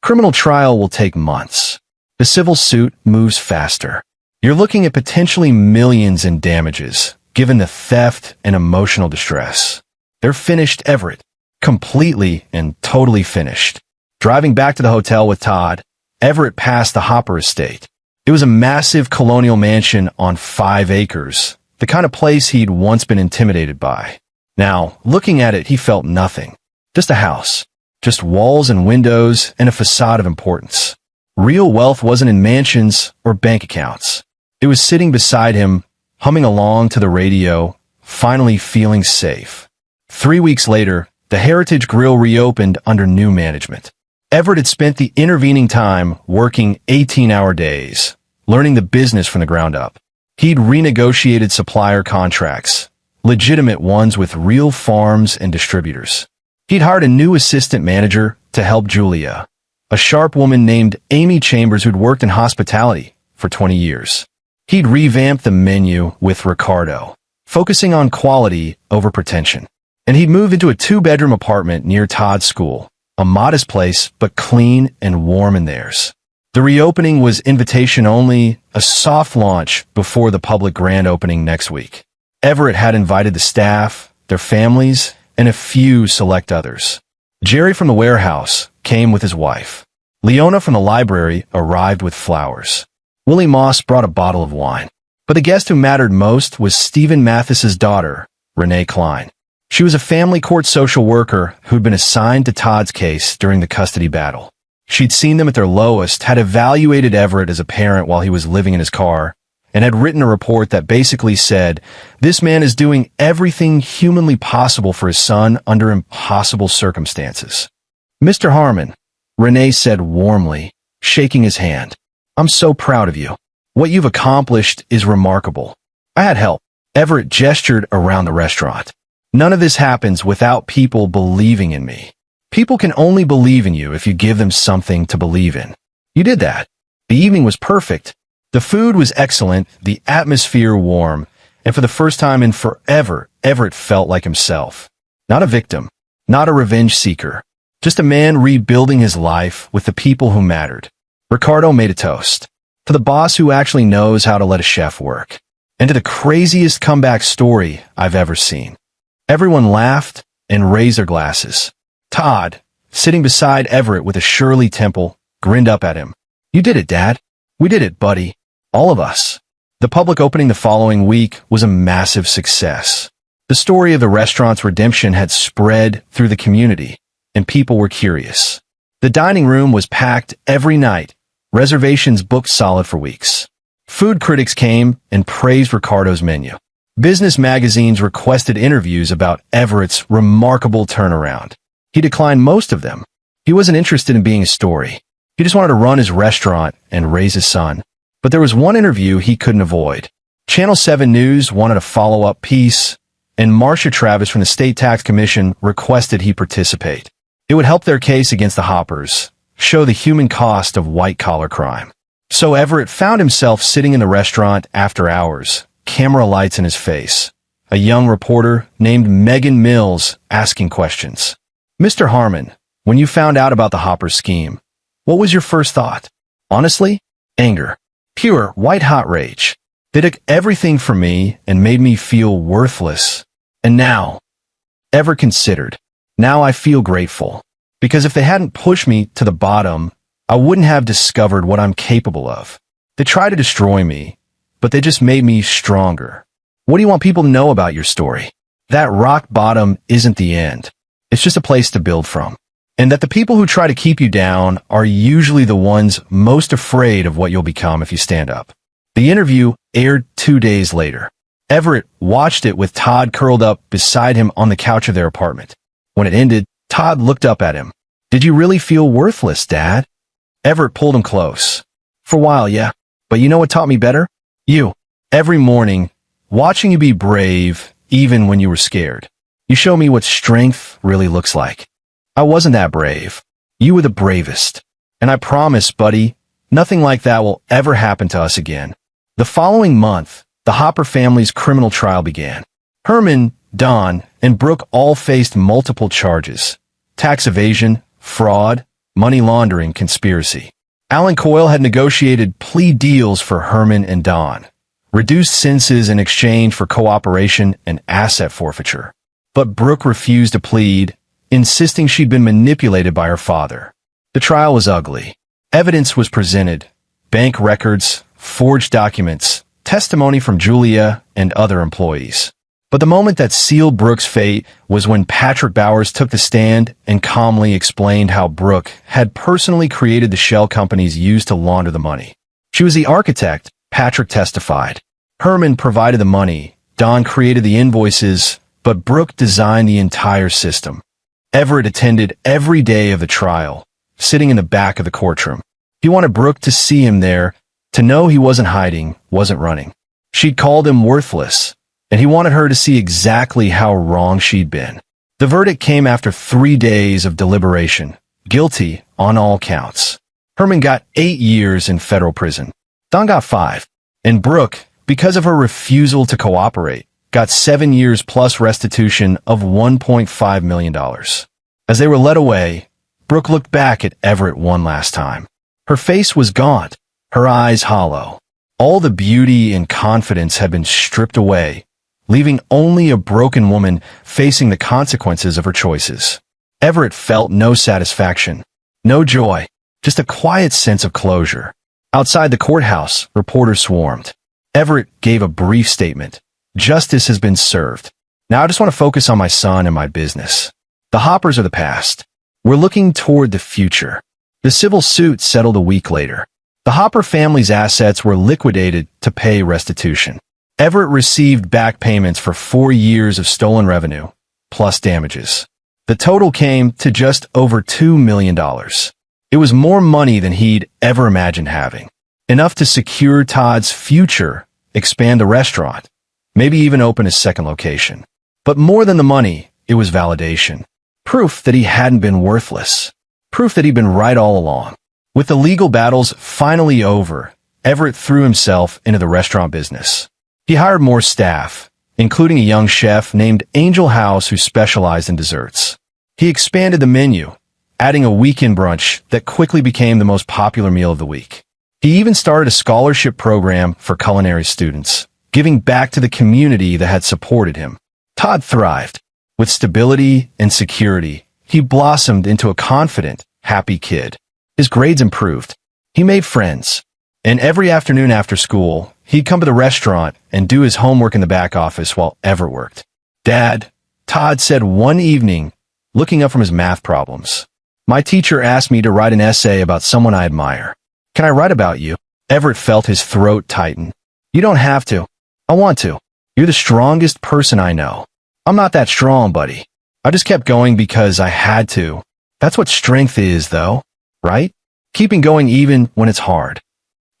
Criminal trial will take months. The civil suit moves faster. You're looking at potentially millions in damages, given the theft and emotional distress. They're finished, Everett. Completely and totally finished. Driving back to the hotel with Todd, Everett passed the Hopper estate. It was a massive colonial mansion on 5 acres, the kind of place he'd once been intimidated by. Now, looking at it, he felt nothing. Just a house. Just walls and windows and a facade of importance. Real wealth wasn't in mansions or bank accounts. It was sitting beside him, humming along to the radio, finally feeling safe. 3 weeks later, the Heritage Grill reopened under new management. Everett had spent the intervening time working 18-hour days, learning the business from the ground up. He'd renegotiated supplier contracts, legitimate ones with real farms and distributors. He'd hired a new assistant manager to help Julia, a sharp woman named Amy Chambers who'd worked in hospitality for 20 years. He'd revamped the menu with Ricardo, focusing on quality over pretension. And he'd moved into a 2-bedroom apartment near Todd's school, a modest place, but clean and warm in theirs. The reopening was invitation only, a soft launch before the public grand opening next week. Everett had invited the staff, their families, and a few select others. Jerry from the warehouse came with his wife. Leona from the library arrived with flowers. Willie Moss brought a bottle of wine. But the guest who mattered most was Stephen Mathis's daughter, Renee Klein. She was a family court social worker who'd been assigned to Todd's case during the custody battle. She'd seen them at their lowest, had evaluated Everett as a parent while he was living in his car, and had written a report that basically said, "This man is doing everything humanly possible for his son under impossible circumstances." "Mr. Harmon," Renee said warmly, shaking his hand, "I'm so proud of you. What you've accomplished is remarkable. I had help." Everett gestured around the restaurant. "None of this happens without people believing in me. People can only believe in you if you give them something to believe in. You did that. The evening was perfect. The food was excellent, the atmosphere warm, and for the first time in forever, Everett felt like himself. Not a victim, not a revenge seeker, just a man rebuilding his life with the people who mattered." Ricardo made a toast. "To the boss who actually knows how to let a chef work. And to the craziest comeback story I've ever seen." Everyone laughed and raised their glasses. Todd, sitting beside Everett with a Shirley Temple, grinned up at him. "You did it, Dad. We did it, buddy. All of us." The public opening the following week was a massive success. The story of the restaurant's redemption had spread through the community, and people were curious. The dining room was packed every night, reservations booked solid for weeks. Food critics came and praised Ricardo's menu. Business magazines requested interviews about Everett's remarkable turnaround. He declined most of them. He wasn't interested in being a story. He just wanted to run his restaurant and raise his son. But there was one interview he couldn't avoid. Channel 7 News wanted a follow-up piece, and Marcia Travis from the State Tax Commission requested he participate. It would help their case against the Hoppers, show the human cost of white-collar crime. So Everett found himself sitting in the restaurant after hours, camera lights in his face. A young reporter named Megan Mills asking questions. "Mr. Harmon, when you found out about the Hopper scheme, what was your first thought?" "Honestly, anger. Pure, white-hot rage. They took everything from me and made me feel worthless. And now," Everett considered, "now I feel grateful. Because if they hadn't pushed me to the bottom, I wouldn't have discovered what I'm capable of. They tried to destroy me, but they just made me stronger." What do you want people to know about your story? That rock bottom isn't the end. It's just a place to build from. And that the people who try to keep you down are usually the ones most afraid of what you'll become if you stand up. The interview aired 2 days later. Everett watched it with Todd curled up beside him on the couch of their apartment. When it ended, Todd looked up at him. "Did you really feel worthless, Dad?" Everett pulled him close. "For a while, yeah. But you know what taught me better? You. Every morning, watching you be brave, even when you were scared. You show me what strength really looks like. I wasn't that brave. You were the bravest. And I promise, buddy, Nothing like that will ever happen to us again. The following month, the Hopper family's criminal trial began. Herman, Don, and Brooke all faced multiple charges: tax evasion, fraud, money laundering, conspiracy. Alan Coyle had negotiated plea deals for Herman and Don, reduced sentences in exchange for cooperation and asset forfeiture. But Brooke refused to plead, insisting she'd been manipulated by her father. The trial was ugly. Evidence was presented: bank records, forged documents, testimony from Julia and other employees. But the moment that sealed Brooke's fate was when Patrick Bowers took the stand and calmly explained how Brooke had personally created the shell companies used to launder the money. She was the architect, Patrick testified. Herman provided the money, Don created the invoices, but Brooke designed the entire system. Everett attended every day of the trial, sitting in the back of the courtroom. He wanted Brooke to see him there, to know he wasn't hiding, wasn't running. She'd called him worthless, and he wanted her to see exactly how wrong she'd been. The verdict came after 3 days of deliberation: guilty on all counts. Herman got 8 years in federal prison. Don got 5. And Brooke, because of her refusal to cooperate, got 7 years plus restitution of $1.5 million. As they were led away, Brooke looked back at Everett one last time. Her face was gaunt, her eyes hollow. All the beauty and confidence had been stripped away, leaving only a broken woman facing the consequences of her choices. Everett felt no satisfaction, no joy, just a quiet sense of closure. Outside the courthouse, reporters swarmed. Everett gave a brief statement: "Justice has been served. Now I just want to focus on my son and my business. The Hoppers are the past. We're looking toward the future." The civil suit settled a week later. The Hopper family's assets were liquidated to pay restitution. Everett received back payments for 4 years of stolen revenue, plus damages. The total came to just over $2 million. It was more money than he'd ever imagined having. Enough to secure Todd's future, expand the restaurant, maybe even open his second location. But more than the money, it was validation. Proof that he hadn't been worthless. Proof that he'd been right all along. With the legal battles finally over, Everett threw himself into the restaurant business. He hired more staff, including a young chef named Angel House who specialized in desserts. He expanded the menu, adding a weekend brunch that quickly became the most popular meal of the week. He even started a scholarship program for culinary students, giving back to the community that had supported him. Todd thrived. With stability and security, he blossomed into a confident, happy kid. His grades improved. He made friends. And every afternoon after school, he'd come to the restaurant and do his homework in the back office while Everett worked. "Dad," Todd said one evening, looking up from his math problems, "my teacher asked me to write an essay about someone I admire. Can I write about you?" Everett felt his throat tighten. "You don't have to. I want to. You're the strongest person I know." "I'm not that strong, buddy. I just kept going because I had to. That's what strength is, though, right? Keeping going even when it's hard."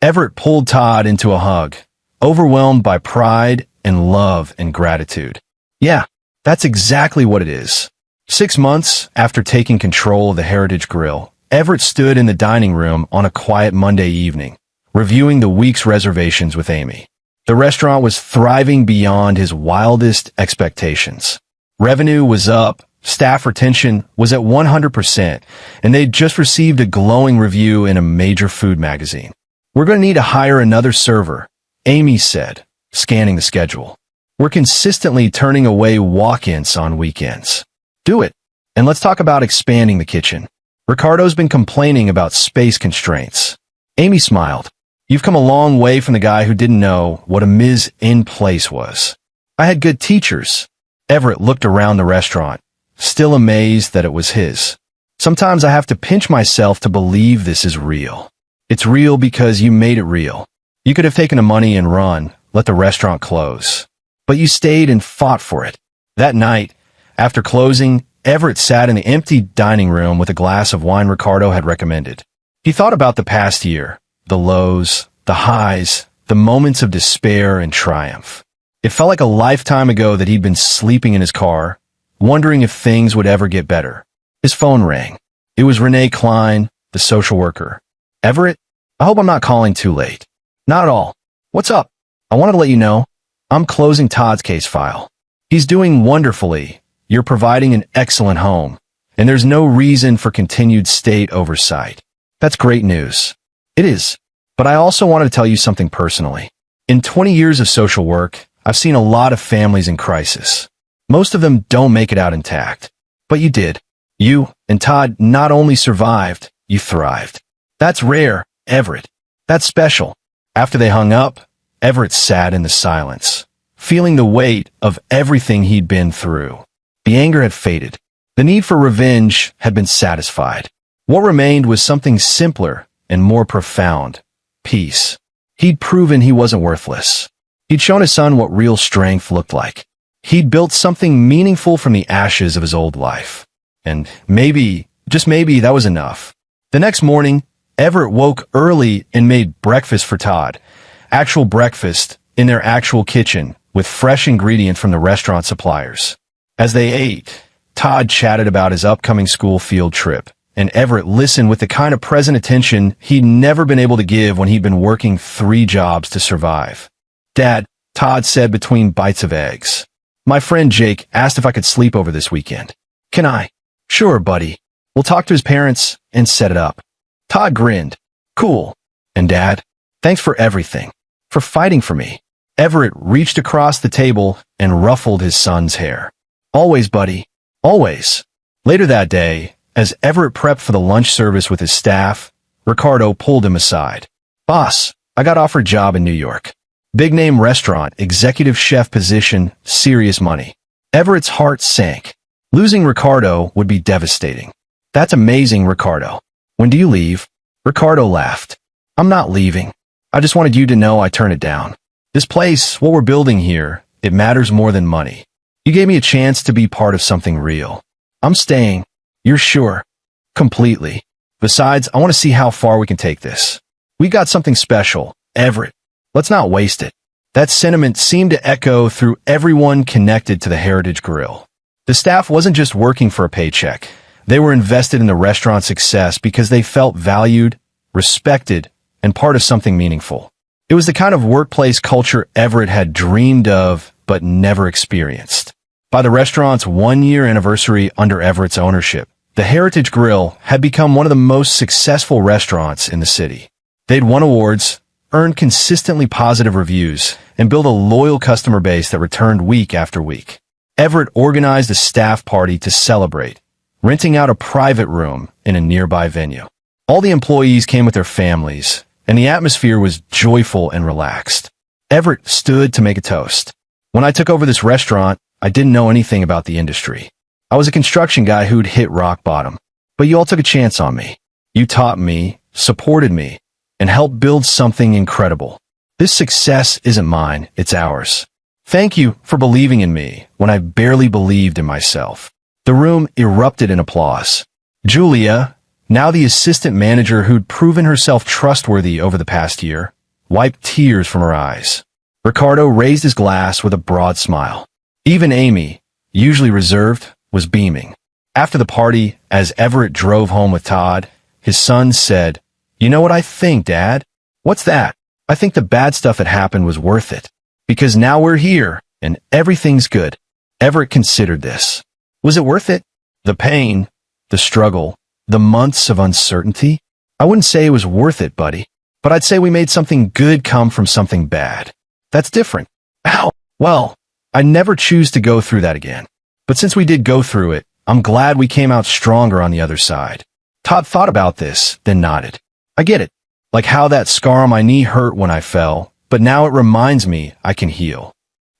Everett pulled Todd into a hug, overwhelmed by pride and love and gratitude. "Yeah, that's exactly what it is." 6 months after taking control of the Heritage Grill, Everett stood in the dining room on a quiet Monday evening, reviewing the week's reservations with Amy. The restaurant was thriving beyond his wildest expectations. Revenue was up, staff retention was at 100%, and they'd just received a glowing review in a major food magazine. "We're going to need to hire another server," Amy said, scanning the schedule. "We're consistently turning away walk-ins on weekends." "Do it. And let's talk about expanding the kitchen. Ricardo's been complaining about space constraints." Amy smiled. "You've come a long way from the guy who didn't know what a mise en place was." "I had good teachers." Everett looked around the restaurant, still amazed that it was his. "Sometimes I have to pinch myself to believe this is real. It's real because you made it real. You could have taken the money and run, let the restaurant close. But you stayed and fought for it." That night, after closing, Everett sat in the empty dining room with a glass of wine Ricardo had recommended. He thought about the past year, the lows, the highs, the moments of despair and triumph. It felt like a lifetime ago that he'd been sleeping in his car, wondering if things would ever get better. His phone rang. It was Renee Klein, the social worker. "Everett?" I hope I'm not calling too late. Not at all. What's up? I wanted to let you know, I'm closing Todd's case file. He's doing wonderfully. You're providing an excellent home, and there's no reason for continued state oversight. That's great news. It is. But I also wanted to tell you something personally. In 20 years of social work, I've seen a lot of families in crisis. Most of them don't make it out intact. But you did. You and Todd not only survived, you thrived. That's rare, Everett. That's special. After they hung up, Everett sat in the silence, feeling the weight of everything he'd been through. The anger had faded. The need for revenge had been satisfied. What remained was something simpler and more profound: peace. He'd proven he wasn't worthless. He'd shown his son what real strength looked like. He'd built something meaningful from the ashes of his old life. And maybe, just maybe, that was enough. The next morning, Everett woke early and made breakfast for Todd. Actual breakfast in their actual kitchen with fresh ingredients from the restaurant suppliers. As they ate, Todd chatted about his upcoming school field trip, and Everett listened with the kind of present attention he'd never been able to give when he'd been working 3 jobs to survive. "Dad," Todd said between bites of eggs, "my friend Jake asked if I could sleep over this weekend. Can I?" "Sure, buddy. We'll talk to his parents and set it up." Todd grinned. "Cool. And Dad, thanks for everything. For fighting for me." Everett reached across the table and ruffled his son's hair. "Always, buddy. Always." Later that day, as Everett prepped for the lunch service with his staff, Ricardo pulled him aside. "Boss, I got offered a job in New York. Big-name restaurant, executive chef position, serious money." Everett's heart sank. Losing Ricardo would be devastating. "That's amazing, Ricardo. When do you leave?" Ricardo laughed. "I'm not leaving. I just wanted you to know I turned it down. This place, what we're building here, it matters more than money. You gave me a chance to be part of something real. I'm staying." "You're sure?" "Completely. Besides, I want to see how far we can take this. We got something special, Everett. Let's not waste it." That sentiment seemed to echo through everyone connected to the Heritage Grill. The staff wasn't just working for a paycheck. They were invested in the restaurant's success because they felt valued, respected, and part of something meaningful. It was the kind of workplace culture Everett had dreamed of but never experienced. By the restaurant's 1-year anniversary under Everett's ownership, the Heritage Grill had become one of the most successful restaurants in the city. They'd won awards, earned consistently positive reviews, and built a loyal customer base that returned week after week. Everett organized a staff party to celebrate, renting out a private room in a nearby venue. All the employees came with their families, and the atmosphere was joyful and relaxed. Everett stood to make a toast. "When I took over this restaurant, I didn't know anything about the industry. I was a construction guy who'd hit rock bottom. But you all took a chance on me. You taught me, supported me, and helped build something incredible. This success isn't mine, it's ours. Thank you for believing in me when I barely believed in myself." The room erupted in applause. Julia, now the assistant manager who'd proven herself trustworthy over the past year, wiped tears from her eyes. Ricardo raised his glass with a broad smile. Even Amy, usually reserved, was beaming. After the party, as Everett drove home with Todd, his son said, "You know what I think, Dad?" "What's that?" "I think the bad stuff that happened was worth it. Because now we're here, and everything's good." Everett considered this. Was it worth it? The pain, the struggle, the months of uncertainty? I wouldn't say it was worth it, buddy. But I'd say we made something good come from something bad. That's different. Ow! Well, I never choose to go through that again. But since we did go through it, I'm glad we came out stronger on the other side. Todd thought about this, then nodded. I get it. Like how that scar on my knee hurt when I fell, but now it reminds me I can heal.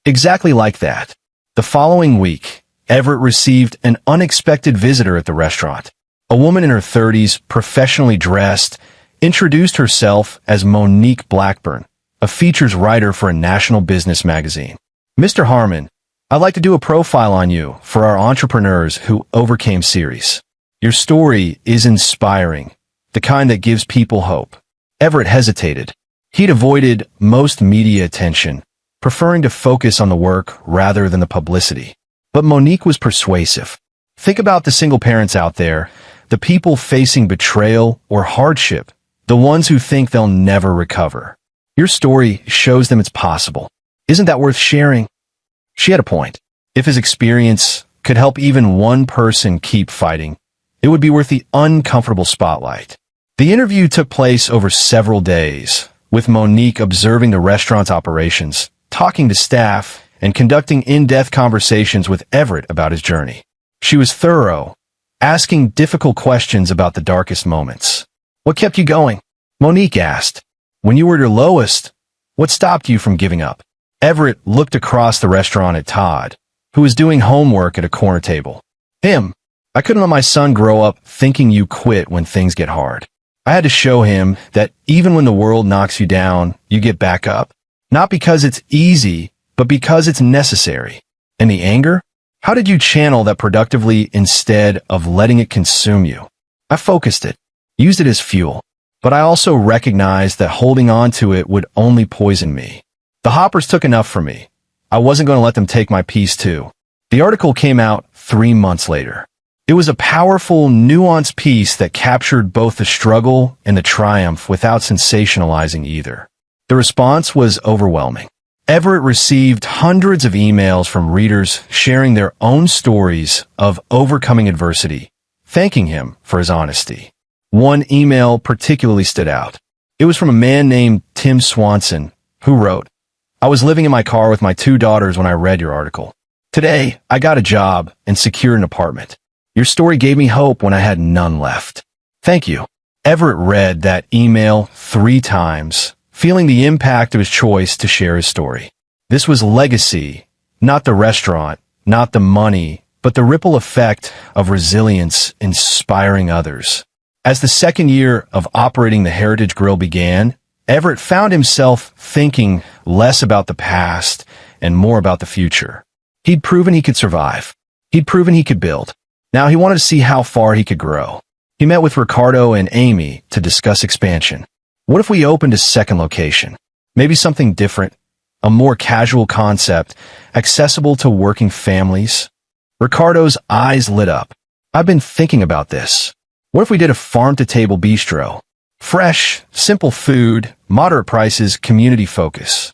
Exactly like that. The following week, Everett received an unexpected visitor at the restaurant. A woman in her 30s, professionally dressed, introduced herself as Monique Blackburn, a features writer for a national business magazine. "Mr. Harmon, I'd like to do a profile on you for our Entrepreneurs Who Overcame series. Your story is inspiring, the kind that gives people hope." Everett hesitated. He'd avoided most media attention, preferring to focus on the work rather than the publicity. But Monique was persuasive. Think about the single parents out there, the people facing betrayal or hardship, the ones who think they'll never recover. Your story shows them it's possible. Isn't that worth sharing? She had a point. If his experience could help even one person keep fighting, it would be worth the uncomfortable spotlight. The interview took place over several days, with Monique observing the restaurant's operations, talking to staff, and conducting in-depth conversations with Everett about his journey. She was thorough, asking difficult questions about the darkest moments. What kept you going? Monique asked. When you were at your lowest, what stopped you from giving up? Everett looked across the restaurant at Todd, who was doing homework at a corner table. I couldn't let my son grow up thinking you quit when things get hard. I had to show him that even when the world knocks you down, you get back up. Not because it's easy, but because it's necessary. And the anger? How did you channel that productively instead of letting it consume you? I focused it, used it as fuel, but I also recognized that holding on to it would only poison me. The Hoppers took enough from me. I wasn't going to let them take my peace too. The article came out 3 months later. It was a powerful, nuanced piece that captured both the struggle and the triumph without sensationalizing either. The response was overwhelming. Everett received hundreds of emails from readers sharing their own stories of overcoming adversity, thanking him for his honesty. One email particularly stood out. It was from a man named Tim Swanson, who wrote, "I was living in my car with my 2 daughters when I read your article. Today, I got a job and secured an apartment. Your story gave me hope when I had none left. Thank you." Everett read that email 3 times, feeling the impact of his choice to share his story. This was legacy, not the restaurant, not the money, but the ripple effect of resilience inspiring others. As the second year of operating the Heritage Grill began, Everett found himself thinking less about the past and more about the future. He'd proven he could survive. He'd proven he could build. Now he wanted to see how far he could grow. He met with Ricardo and Amy to discuss expansion. What if we opened a second location? Maybe something different, a more casual concept, accessible to working families? Ricardo's eyes lit up. I've been thinking about this. What if we did a farm-to-table bistro? Fresh, simple food, moderate prices, community focus.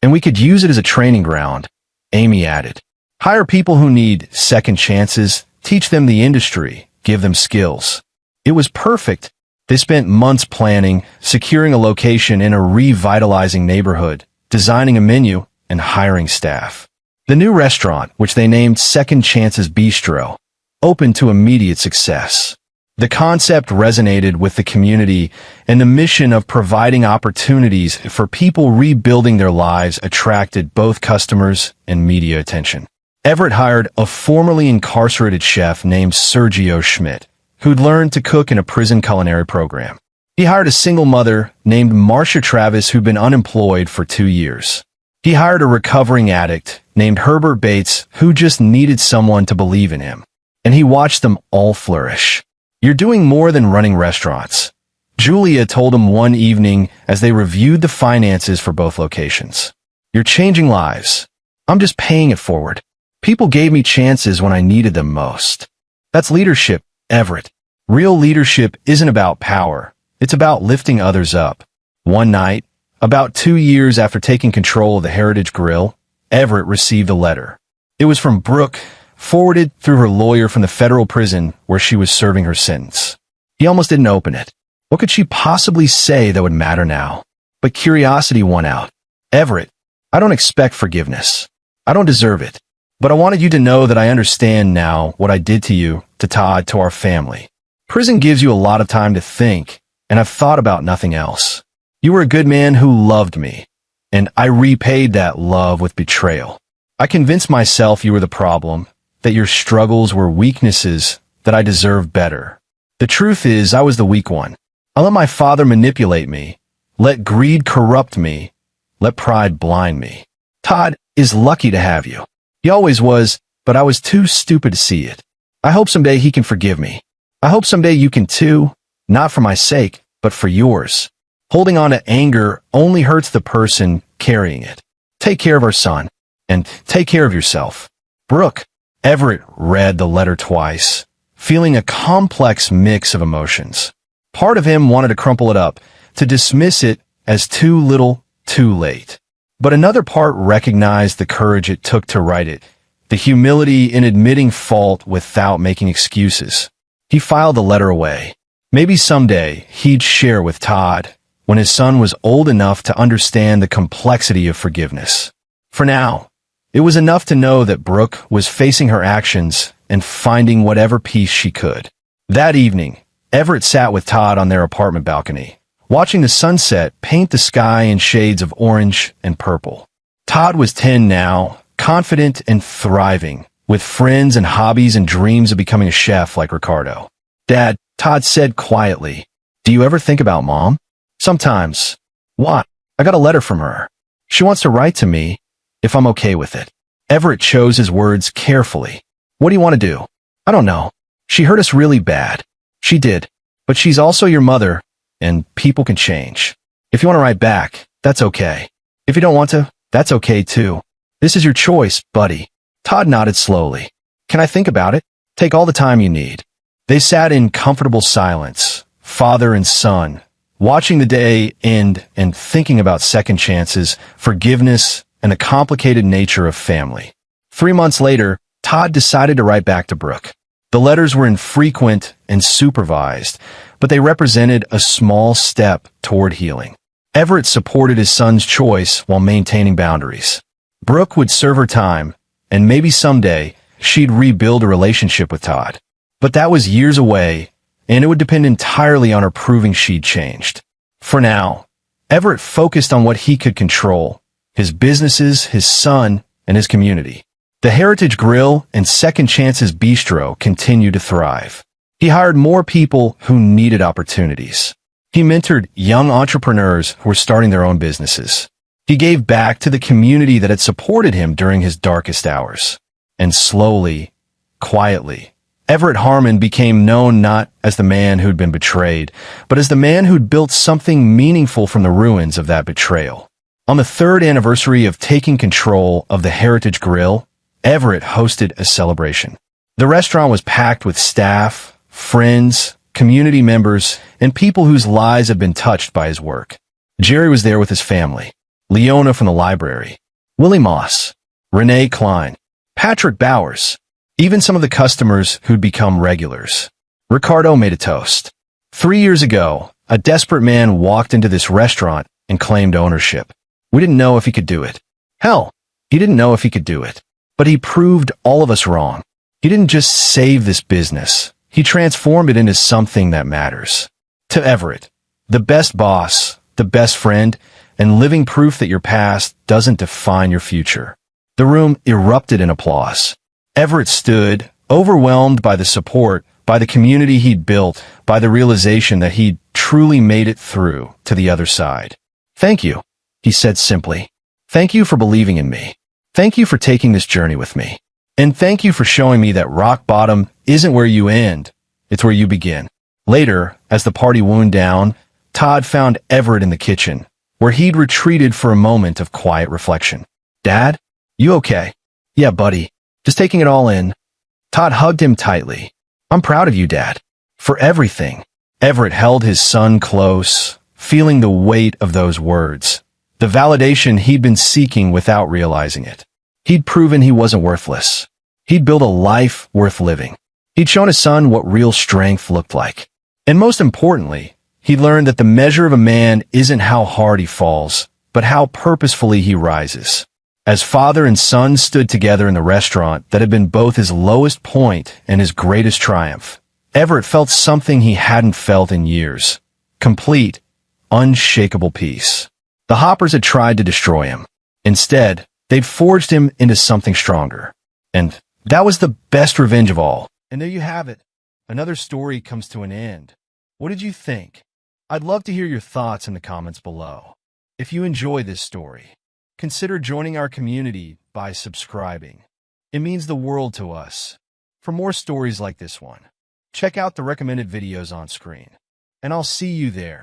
And we could use it as a training ground, Amy added. Hire people who need second chances, teach them the industry, give them skills. It was perfect. They spent months planning, securing a location in a revitalizing neighborhood, designing a menu, and hiring staff. The new restaurant, which they named Second Chances Bistro, opened to immediate success. The concept resonated with the community, and the mission of providing opportunities for people rebuilding their lives attracted both customers and media attention. Everett hired a formerly incarcerated chef named Sergio Schmidt, who'd learned to cook in a prison culinary program. He hired a single mother named Marcia Travis who'd been unemployed for 2 years. He hired a recovering addict named Herbert Bates who just needed someone to believe in him. And he watched them all flourish. "You're doing more than running restaurants," Julia told him one evening as they reviewed the finances for both locations. "You're changing lives. I'm just paying it forward. People gave me chances when I needed them most." That's leadership, Everett. Real leadership isn't about power. It's about lifting others up. One night, about 2 years after taking control of the Heritage Grill, Everett received a letter. It was from Brooke, forwarded through her lawyer from the federal prison where she was serving her sentence. He almost didn't open it. What could she possibly say that would matter now? But curiosity won out. "Everett, I don't expect forgiveness. I don't deserve it. But I wanted you to know that I understand now what I did to you, to Todd, to our family. Prison gives you a lot of time to think, and I've thought about nothing else. You were a good man who loved me, and I repaid that love with betrayal. I convinced myself you were the problem, that your struggles were weaknesses, that I deserved better. The truth is, I was the weak one. I let my father manipulate me, let greed corrupt me, let pride blind me. Todd is lucky to have you. He always was, but I was too stupid to see it. I hope someday he can forgive me. I hope someday you can too, not for my sake, but for yours. Holding on to anger only hurts the person carrying it. Take care of our son, and take care of yourself. Brooke." Everett read the letter twice, feeling a complex mix of emotions. Part of him wanted to crumple it up, to dismiss it as too little, too late. But another part recognized the courage it took to write it, the humility in admitting fault without making excuses. He filed the letter away. Maybe someday he'd share with Todd, when his son was old enough to understand the complexity of forgiveness. For now, it was enough to know that Brooke was facing her actions and finding whatever peace she could. That evening, Everett sat with Todd on their apartment balcony, watching the sunset paint the sky in shades of orange and purple. Todd was 10 now, confident and thriving, with friends and hobbies and dreams of becoming a chef like Ricardo. "Dad," Todd said quietly, "do you ever think about Mom?" "Sometimes." "What?" "I got a letter from her. She wants to write to me, if I'm okay with it." Everett chose his words carefully. "What do you want to do?" "I don't know. She hurt us really bad." "She did. But she's also your mother, and people can change. If you want to write back, that's okay. If you don't want to, that's okay too. This is your choice, buddy." Todd nodded slowly. "Can I think about it?" "Take all the time you need." They sat in comfortable silence, father and son, watching the day end and thinking about second chances, forgiveness, and the complicated nature of family. 3 months later, Todd decided to write back to Brooke. The letters were infrequent and supervised, but they represented a small step toward healing. Everett supported his son's choice while maintaining boundaries. Brooke would serve her time, and maybe someday she'd rebuild a relationship with Todd. But that was years away, and it would depend entirely on her proving she'd changed. For now, Everett focused on what he could control: his businesses, his son, and his community. The Heritage Grill and Second Chances Bistro continued to thrive. He hired more people who needed opportunities. He mentored young entrepreneurs who were starting their own businesses. He gave back to the community that had supported him during his darkest hours. And slowly, quietly, Everett Harmon became known not as the man who'd been betrayed, but as the man who'd built something meaningful from the ruins of that betrayal. On the 3rd anniversary of taking control of the Heritage Grill, Everett hosted a celebration. The restaurant was packed with staff, friends, community members, and people whose lives had been touched by his work. Jerry was there with his family, Leona from the library, Willie Moss, Renee Klein, Patrick Bowers, even some of the customers who'd become regulars. Ricardo made a toast. 3 years ago, a desperate man walked into this restaurant and claimed ownership. We didn't know if he could do it. Hell, he didn't know if he could do it. But he proved all of us wrong. He didn't just save this business. He transformed it into something that matters. To Everett, the best boss, the best friend, and living proof that your past doesn't define your future. The room erupted in applause. Everett stood, overwhelmed by the support, by the community he'd built, by the realization that he'd truly made it through to the other side. "Thank you," he said simply. "Thank you for believing in me. Thank you for taking this journey with me. And thank you for showing me that rock bottom isn't where you end, it's where you begin." Later, as the party wound down, Todd found Everett in the kitchen, where he'd retreated for a moment of quiet reflection. "Dad, you okay?" "Yeah, buddy. Just taking it all in." Todd hugged him tightly. "I'm proud of you, Dad. For everything." Everett held his son close, feeling the weight of those words, the validation he'd been seeking without realizing it. He'd proven he wasn't worthless. He'd built a life worth living. He'd shown his son what real strength looked like. And most importantly, he learned that the measure of a man isn't how hard he falls, but how purposefully he rises. As father and son stood together in the restaurant that had been both his lowest point and his greatest triumph, Everett felt something he hadn't felt in years: complete, unshakable peace. The Hoppers had tried to destroy him. Instead, they'd forged him into something stronger. And that was the best revenge of all. And there you have it. Another story comes to an end. What did you think? I'd love to hear your thoughts in the comments below. If you enjoy this story, consider joining our community by subscribing. It means the world to us. For more stories like this one, check out the recommended videos on screen. And I'll see you there.